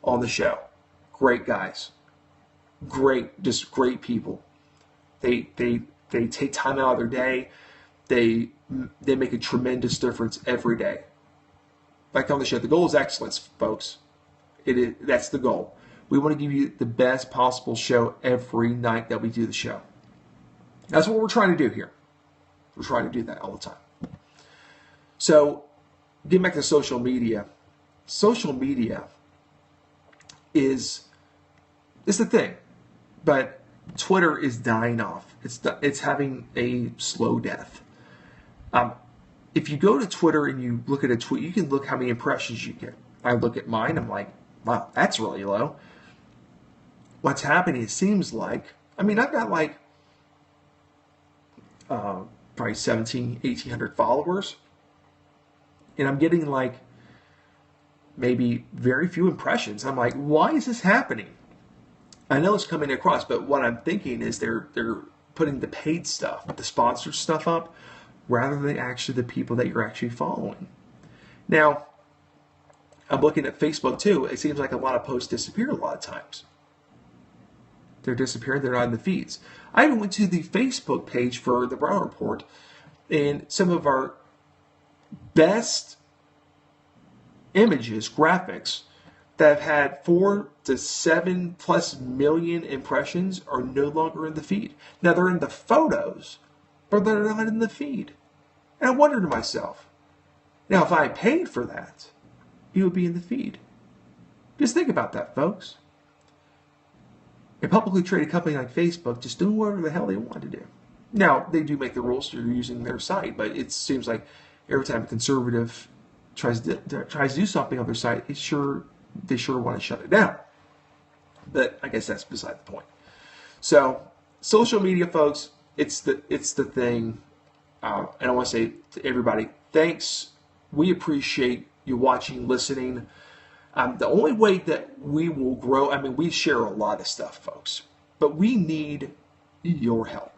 on the show. Great guys. Just great people. They take time out of their day. They make a tremendous difference every day. Like on the show, the goal is excellence, folks. That's the goal. We want to give you the best possible show every night that we do the show. That's what we're trying to do here. We're trying to do that all the time. So, getting back to social media. Social media is the thing. But Twitter is dying off. It's having a slow death. If you go to Twitter and you look at a tweet, you can look how many impressions you get. I look at mine, I'm like, wow, that's really low. What's happening, it seems like, I've got like probably 1,800 followers. And I'm getting like maybe very few impressions. I'm like, why is this happening? I know it's coming across, but what I'm thinking is they're putting the paid stuff, the sponsored stuff up, rather than actually the people that you're actually following. Now, I'm looking at Facebook too. It seems like a lot of posts disappear a lot of times. They're disappearing. They're not in the feeds. I even went to the Facebook page for the Brown Report, and some of our best images, graphics, that have had 4 to 7 plus million impressions are no longer in the feed. Now they're in the photos, but they're not in the feed. And I wondered to myself, now if I paid for that, it would be in the feed. Just think about that, folks. A publicly traded company like Facebook just doing whatever the hell they want to do. Now, they do make the rules for using their site, but it seems like every time a conservative tries to do something on their site, they sure want to shut it down. But I guess that's beside the point. So, social media, folks, it's the thing. And I want to say to everybody, thanks. We appreciate you watching, listening. The only way that we will grow, we share a lot of stuff, folks, but we need your help.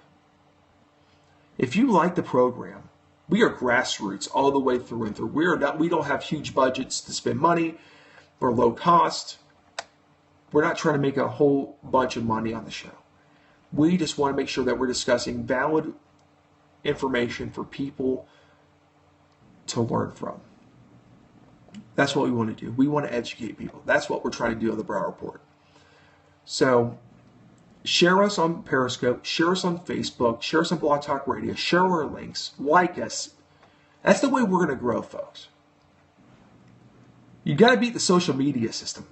If you like the program, we are grassroots all the way through and through. We don't have huge budgets to spend money. We're low cost. We're not trying to make a whole bunch of money on the show. We just want to make sure that we're discussing valid information for people to learn from. That's what we want to do. We want to educate people. That's what we're trying to do on the Brown Report. So, share us on Periscope, share us on Facebook, share us on Blog Talk Radio, share our links, like us. That's the way we're going to grow, folks. You got to beat the social media system.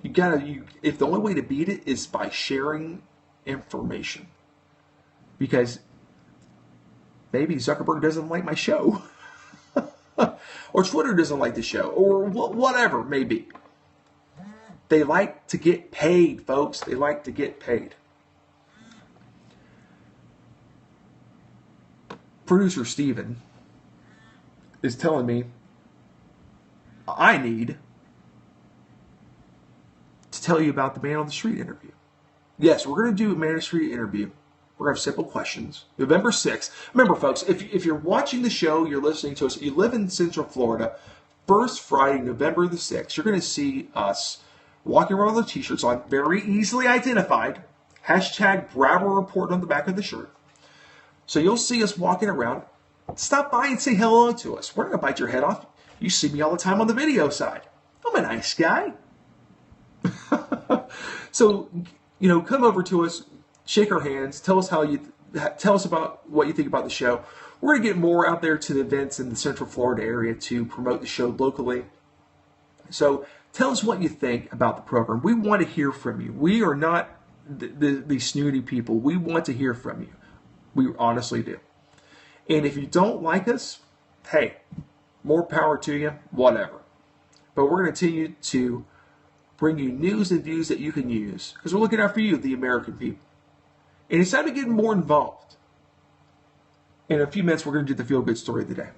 If the only way to beat it is by sharing information. Because maybe Zuckerberg doesn't like my show. Or Twitter doesn't like the show. Or whatever it may be. They like to get paid, folks. They like to get paid. Producer Steven is telling me I need to tell you about the Man on the Street interview. Yes, we're going to do a Man on the Street interview. We're going to have simple questions. November 6th. Remember, folks, if you're watching the show, you're listening to us, you live in Central Florida, first Friday, November the 6th, you're going to see us walking around with t-shirts on, very easily identified. Hashtag Broward Report on the back of the shirt. So you'll see us walking around. Stop by and say hello to us. We're not going to bite your head off. You see me all the time on the video side. I'm a nice guy. So, come over to us, shake our hands, tell us about what you think about the show. We're going to get more out there to the events in the Central Florida area to promote the show locally. So tell us what you think about the program. We want to hear from you. We are not the snooty people. We want to hear from you. We honestly do. And if you don't like us, hey, more power to you, whatever. But we're going to continue to bring you news and views that you can use because we're looking out for you, the American people. And it's time to get more involved. In a few minutes, we're going to do the feel-good story of the day.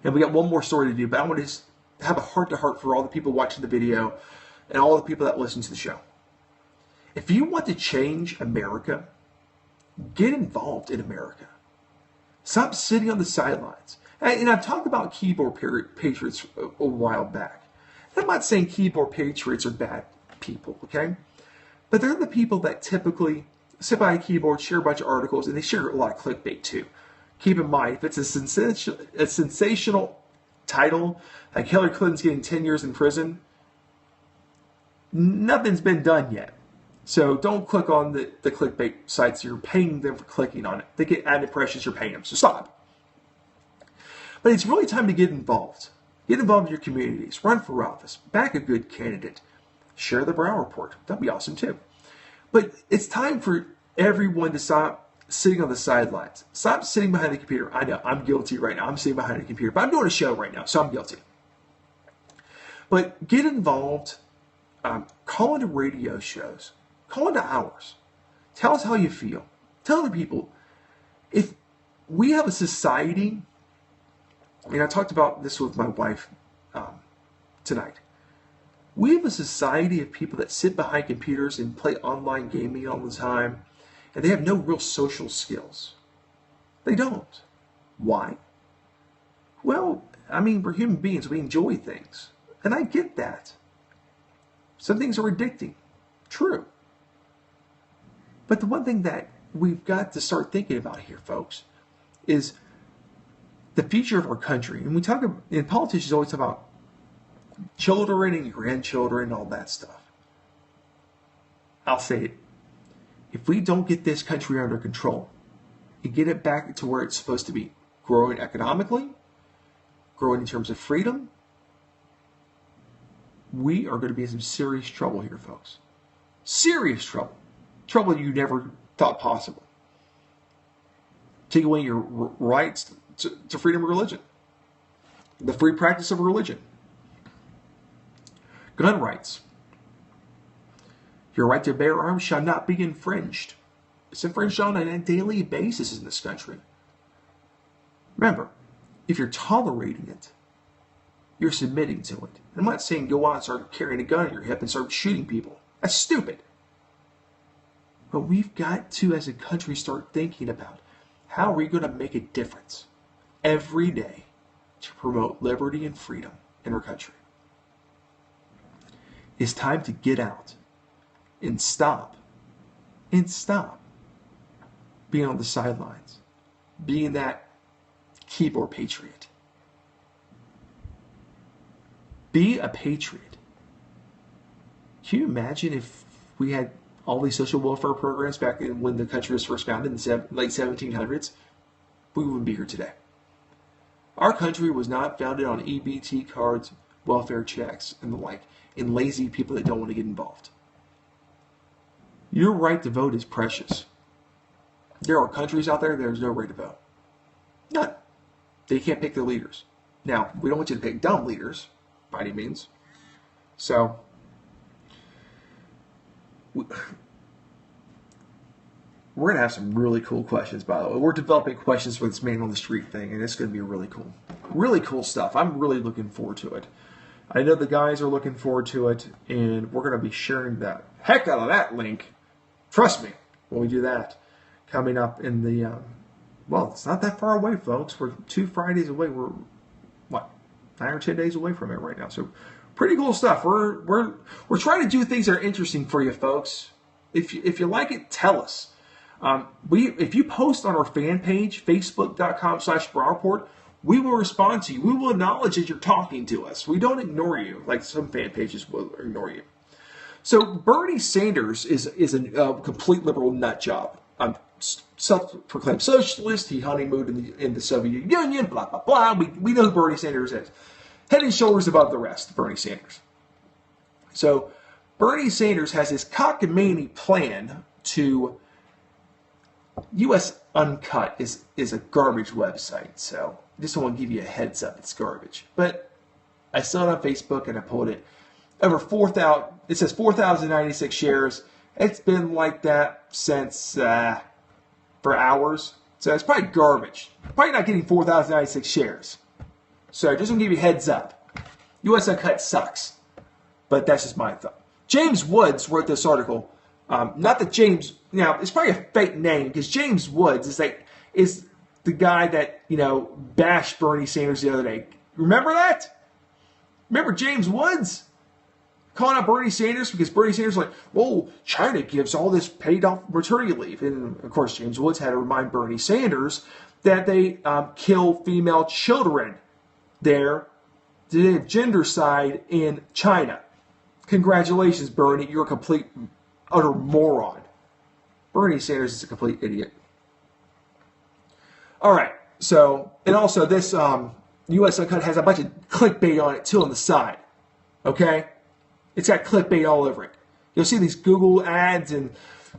And we got one more story to do, but I want to have a heart-to-heart for all the people watching the video and all the people that listen to the show. If you want to change America, get involved in America. Stop sitting on the sidelines. And I've talked about keyboard patriots a while back. I'm not saying keyboard patriots are bad people, okay? But they're the people that typically sit by a keyboard, share a bunch of articles, and they share a lot of clickbait too. Keep in mind, if it's a sensational title, like Hillary Clinton's getting 10 years in prison, nothing's been done yet. So don't click on the clickbait sites. You're paying them for clicking on it. They get ad impressions, you're paying them, so stop. But it's really time to get involved. Get involved in your communities. Run for office. Back a good candidate. Share the Brown Report. That'd be awesome too. But it's time for everyone to stop sitting on the sidelines. Stop sitting behind the computer. I know, I'm guilty right now. I'm sitting behind the computer. But I'm doing a show right now, so I'm guilty. But get involved. Call into radio shows. Call into ours. Tell us how you feel. Tell other people. If we have a society, and I talked about this with my wife tonight. We have a society of people that sit behind computers and play online gaming all the time, and they have no real social skills. They don't. Why? Well, we're human beings. We enjoy things. And I get that. Some things are addicting. True. But the one thing that we've got to start thinking about here, folks, is the future of our country. And politicians always talk about children and grandchildren and all that stuff. I'll say it. If we don't get this country under control and get it back to where it's supposed to be, growing economically, growing in terms of freedom, we are going to be in some serious trouble here, folks. Serious trouble. Trouble you never thought possible. Take away your rights to freedom of religion. The free practice of religion. Gun rights. Your right to bear arms shall not be infringed. It's infringed on a daily basis in this country. Remember, if you're tolerating it, you're submitting to it. I'm not saying go out and start carrying a gun at your hip and start shooting people. That's stupid. But we've got to, as a country, start thinking about how are we going to make a difference every day to promote liberty and freedom in our country. It's time to get out and stop being on the sidelines, being that keyboard patriot. Be a patriot. Can you imagine if we had all these social welfare programs back when the country was first founded in the late 1700s? We wouldn't be here today. Our country was not founded on EBT cards, welfare checks, and the like, and lazy people that don't want to get involved. Your right to vote is precious. There are countries out there there's no right to vote. None. They can't pick their leaders. Now, we don't want you to pick dumb leaders, by any means. So, we're going to have some really cool questions, by the way. We're developing questions for this man on the street thing, and it's going to be really cool stuff. I'm really looking forward to it. I know the guys are looking forward to it, and we're going to be sharing the heck out of that link. Trust me, when we do that, coming up in the, well, it's not that far away, folks. We're 2 Fridays away. We're, 9 or 10 days away from it right now. So, pretty cool stuff. We're trying to do things that are interesting for you, folks. if you like it, tell us. If you post on our fan page, facebook.com/Brown Report, we will respond to you. We will acknowledge that you're talking to us. We don't ignore you like some fan pages will ignore you. So Bernie Sanders is a complete liberal nut job. Self-proclaimed socialist. He honeymooned in the Soviet Union. Blah blah blah. We know who Bernie Sanders is. Head and shoulders above the rest. Bernie Sanders. So Bernie Sanders has this cockamamie plan to. US Uncut is a garbage website, so I just want to give you a heads up. It's garbage. But I saw it on Facebook and I pulled it. Over 4,000, it says 4,096 shares. It's been like that since for hours. So it's probably garbage. Probably not getting 4,096 shares. So just want to give you a heads up. US Uncut sucks. But that's just my thought. James Woods wrote this article. Not that James, now it's probably a fake name because James Woods is the guy that, bashed Bernie Sanders the other day. Remember that? Remember James Woods? Calling out Bernie Sanders because Bernie Sanders was like, well, China gives all this paid off maternity leave. And of course, James Woods had to remind Bernie Sanders that they kill female children there, the gender side in China. Congratulations, Bernie. You're a complete utter moron. Bernie Sanders is a complete idiot. All right. So, and also this US Uncut has a bunch of clickbait on it too on the side. Okay? It's got clickbait all over it. You'll see these Google ads and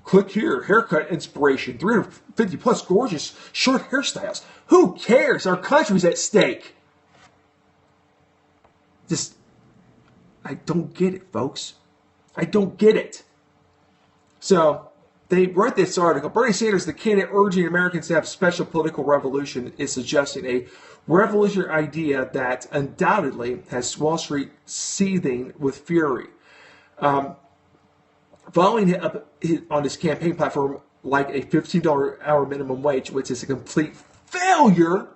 click here, haircut inspiration, 350 plus gorgeous short hairstyles. Who cares? Our country's at stake. I don't get it, folks. I don't get it. So they wrote this article. Bernie Sanders, the candidate urging Americans to have special political revolution, is suggesting a revolutionary idea that undoubtedly has Wall Street seething with fury. Following it up on his campaign platform like a $15 hour minimum wage, which is a complete failure.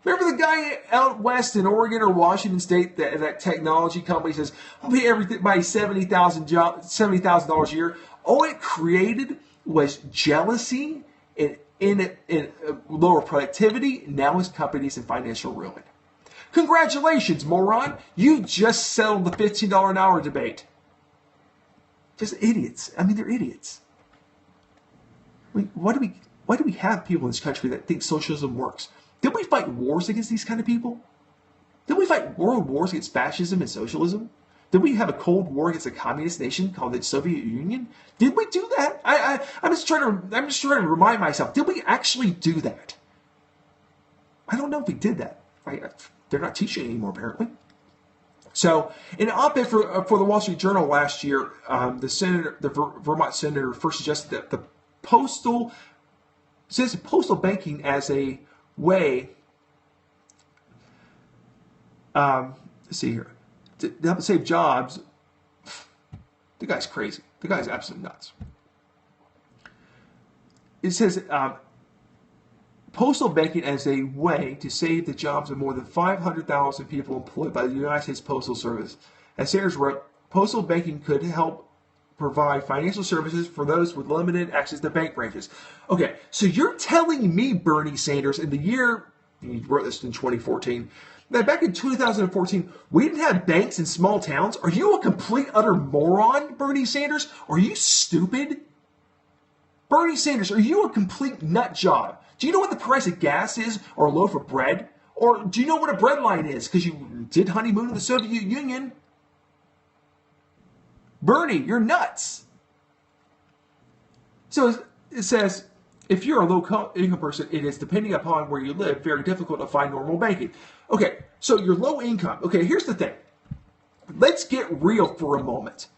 Remember the guy out west in Oregon or Washington State, that technology company says, I'll pay everybody $70,000 a year. All it created was jealousy and lower productivity. Now his company's in financial ruin. Congratulations, moron. You just settled the $15 an hour debate. Just idiots. I mean, they're idiots. Why do we have people in this country that think socialism works? Did we fight wars against these kind of people? Did we fight world wars against fascism and socialism? Did we have a Cold War against a communist nation called the Soviet Union? Did we do that? I'm just trying to remind myself. Did we actually do that? I don't know if we did that. They're not teaching it anymore, apparently. So, in an op-ed for the Wall Street Journal last year, the Vermont senator first suggested that the postal banking as a way, let's see here, to help save jobs. The guy's crazy. The guy's absolutely nuts. It says postal banking as a way to save the jobs of more than 500,000 people employed by the United States Postal Service. As Sanders wrote, postal banking could help provide financial services for those with limited access to bank branches. Okay, so you're telling me, Bernie Sanders, in the year, you wrote this in 2014, that back in 2014, we didn't have banks in small towns? Are you a complete utter moron, Bernie Sanders? Are you stupid? Bernie Sanders, are you a complete nut job? Do you know what the price of gas is or a loaf of bread? Or do you know what a bread line is? Because you did honeymoon in the Soviet Union. Bernie, you're nuts. So it says, if you're a low-income person, it is, depending upon where you live, very difficult to find normal banking. Okay, so you're low income. Okay, here's the thing. Let's get real for a moment.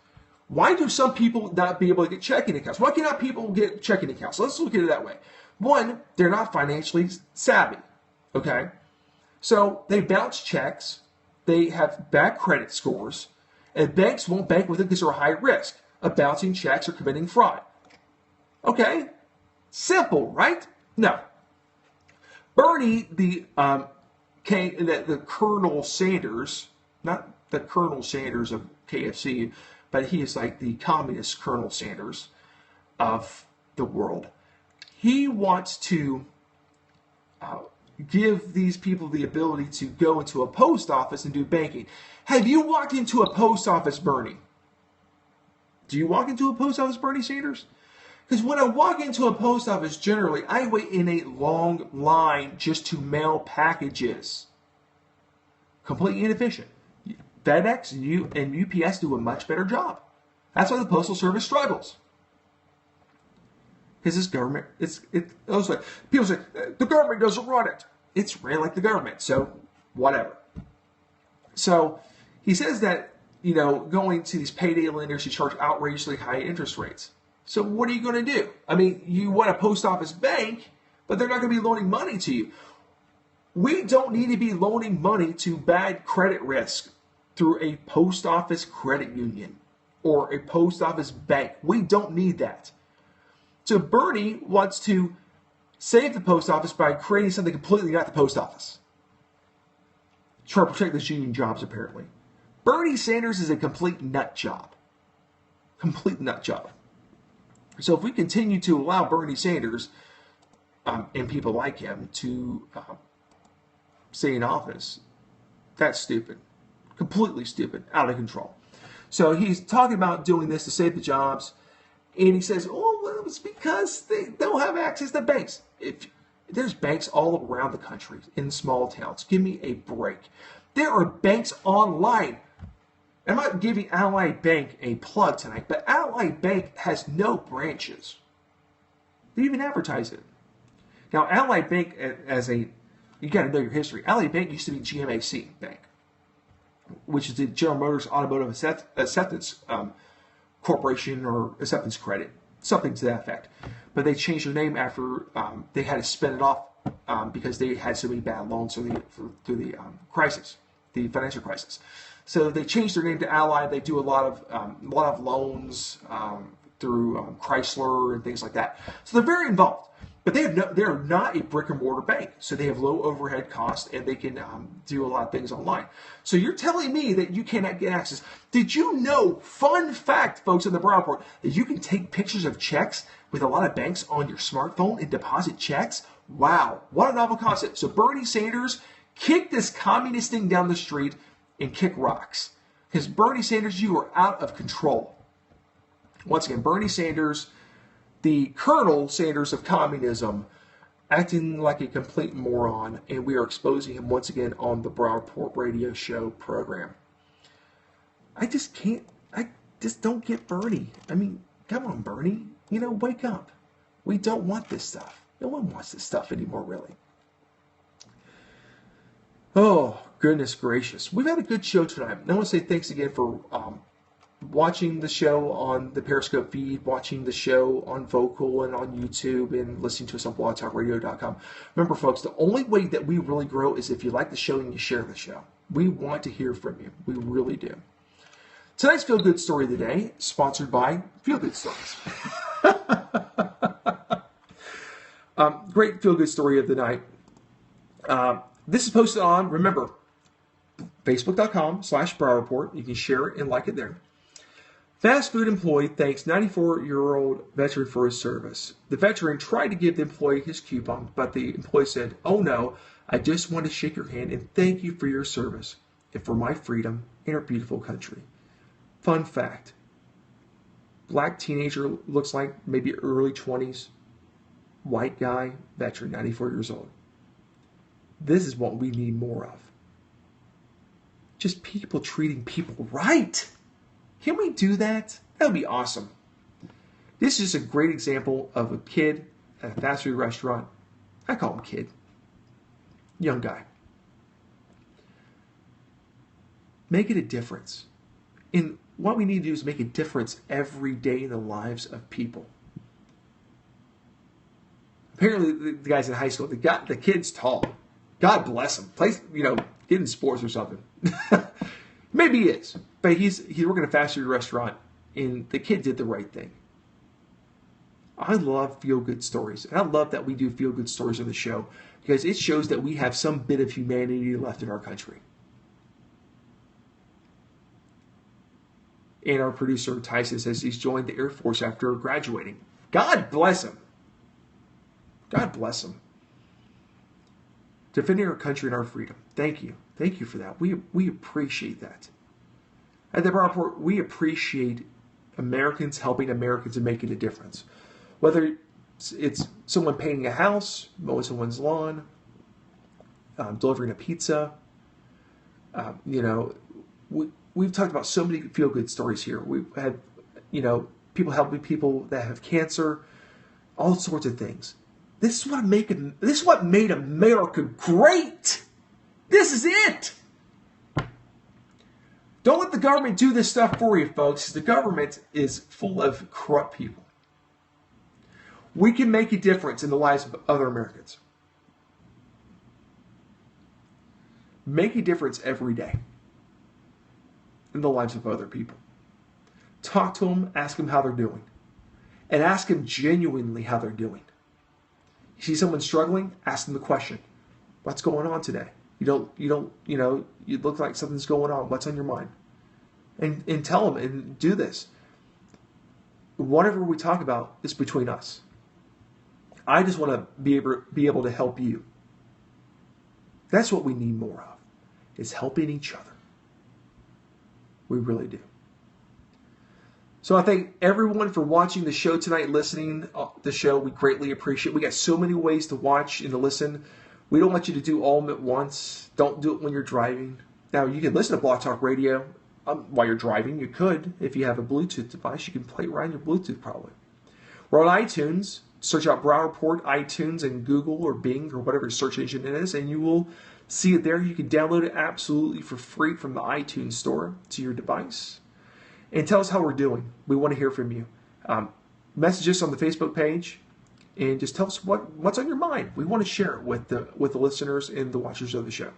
Why do some people not be able to get checking accounts? Why cannot people get checking accounts? Let's look at it that way. One, they're not financially savvy. Okay? So they bounce checks. They have bad credit scores. And banks won't bank with them because they're high risk of bouncing checks or committing fraud. Okay? Simple, right? No. Bernie, the Colonel Sanders, not the Colonel Sanders of KFC, but he is like the communist Colonel Sanders of the world. He wants to give these people the ability to go into a post office and do banking. Have you walked into a post office, Bernie? Do you walk into a post office, Bernie Sanders? Because when I walk into a post office, generally, I wait in a long line just to mail packages. Completely inefficient. FedEx and UPS do a much better job. That's why the Postal Service struggles. Because this government, people say, the government doesn't run it. It's ran like the government, so whatever. So he says that, going to these payday lenders, you charge outrageously high interest rates. So what are you going to do? I mean, you want a post office bank, but they're not going to be loaning money to you. We don't need to be loaning money to bad credit risk through a post office credit union or a post office bank. We don't need that. So Bernie wants to save the post office by creating something completely not the post office. Try to protect those union jobs, apparently. Bernie Sanders is a complete nut job. Complete nut job. So if we continue to allow Bernie Sanders and people like him to stay in office, that's stupid. Completely stupid. Out of control. So he's talking about doing this to save the jobs. And he says, oh, well, it's because they don't have access to banks. If there's banks all around the country in small towns, give me a break. There are banks online. I'm not giving Ally Bank a plug tonight, but Ally Bank has no branches. They even advertise it. Now, Ally Bank, you got to know your history. Ally Bank used to be GMAC Bank, which is the General Motors Automotive Acceptance Corporation or Acceptance Credit, something to that effect. But they changed their name after they had to spin it off because they had so many bad loans through the crisis, the financial crisis. So they changed their name to Ally. They do a lot of loans through Chrysler and things like that. So they're very involved. But they're not a brick and mortar bank. So they have low overhead costs and they can do a lot of things online. So you're telling me that you cannot get access. Did you know, fun fact, folks in the Brown Report, that you can take pictures of checks with a lot of banks on your smartphone and deposit checks? Wow, what a novel concept. So Bernie Sanders, kick this communist thing down the street and kick rocks. Because Bernie Sanders, you are out of control. Once again, Bernie Sanders, the Colonel Sanders of communism, acting like a complete moron, and we are exposing him once again on the Brown Report radio show program. I just don't get Bernie. I mean, come on, Bernie. Wake up. We don't want this stuff. No one wants this stuff anymore, really. Oh, goodness gracious. We've had a good show tonight. I want to say thanks again for watching the show on the Periscope feed, watching the show on Vocal and on YouTube, and listening to us on blogtalkradio.com. Remember, folks, the only way that we really grow is if you like the show and you share the show. We want to hear from you. We really do. Tonight's Feel Good Story of the Day, sponsored by Feel Good Stories. Great Feel Good Story of the night. This is posted on, remember, Facebook.com/Brown Report. You can share it and like it there. Fast food employee thanks 94-year-old veteran for his service. The veteran tried to give the employee his coupon, but the employee said, "Oh no, I just want to shake your hand and thank you for your service and for my freedom in our beautiful country." Fun fact. Black teenager, looks like maybe early 20s. White guy, veteran, 94 years old. This is what we need more of. Just people treating people right. Can we do that? That would be awesome. This is a great example of a kid at a fast food restaurant. I call him kid. Young guy. Make it a difference. And what we need to do is make a difference every day in the lives of people. Apparently, the guys in high school, the kid's tall. God bless him. Plays, get in sports or something. Maybe he is. But he's working at a fast food restaurant, and the kid did the right thing. I love feel-good stories. And I love that we do feel-good stories on the show because it shows that we have some bit of humanity left in our country. And our producer, Tyson, says he's joined the Air Force after graduating. God bless him. God bless him. Defending our country and our freedom. Thank you. Thank you for that. We appreciate that. At the Brown Report, we appreciate Americans helping Americans and making a difference. Whether it's someone painting a house, mowing someone's lawn, delivering a pizza. We've talked about so many feel-good stories here. We've had, people helping people that have cancer, all sorts of things. This is what made America great. This is it. Don't let the government do this stuff for you, folks. The government is full of corrupt people. We can make a difference in the lives of other Americans. Make a difference every day in the lives of other people. Talk to them, ask them how they're doing. And ask them genuinely how they're doing. You see someone struggling, ask them the question, what's going on today? You look like something's going on. What's on your mind? And tell them and do this. Whatever we talk about is between us. I just want to be able to help you. That's what we need more of, is helping each other. We really do. So I thank everyone for watching the show tonight, listening to the show. We greatly appreciate it. We got so many ways to watch and to listen. We don't want you to do all of them at once. Don't do it when you're driving. Now, you can listen to Blog Talk Radio while you're driving. You could. If you have a Bluetooth device, you can play it right on your Bluetooth probably. We're on iTunes. Search out Brown Report, iTunes, and Google or Bing or whatever search engine it is, and you will see it there. You can download it absolutely for free from the iTunes store to your device. And tell us how we're doing. We want to hear from you. Message us on the Facebook page, and just tell us what's on your mind. We want to share it with the listeners and the watchers of the show.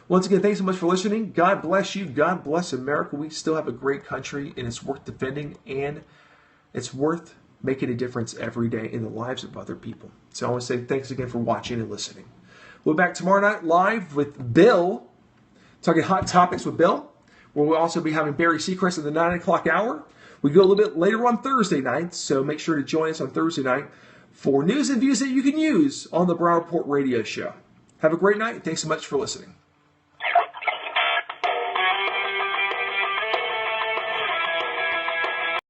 Once again, thanks so much for listening. God bless you. God bless America. We still have a great country, and it's worth defending, and it's worth making a difference every day in the lives of other people. So I want to say thanks again for watching and listening. We'll be back tomorrow night live with Bill, talking hot topics with Bill. We'll also be having Barry Seacrest at the 9 o'clock hour. We go a little bit later on Thursday night, so make sure to join us on Thursday night for news and views that you can use on the Brown Report radio show. Have a great night. Thanks so much for listening.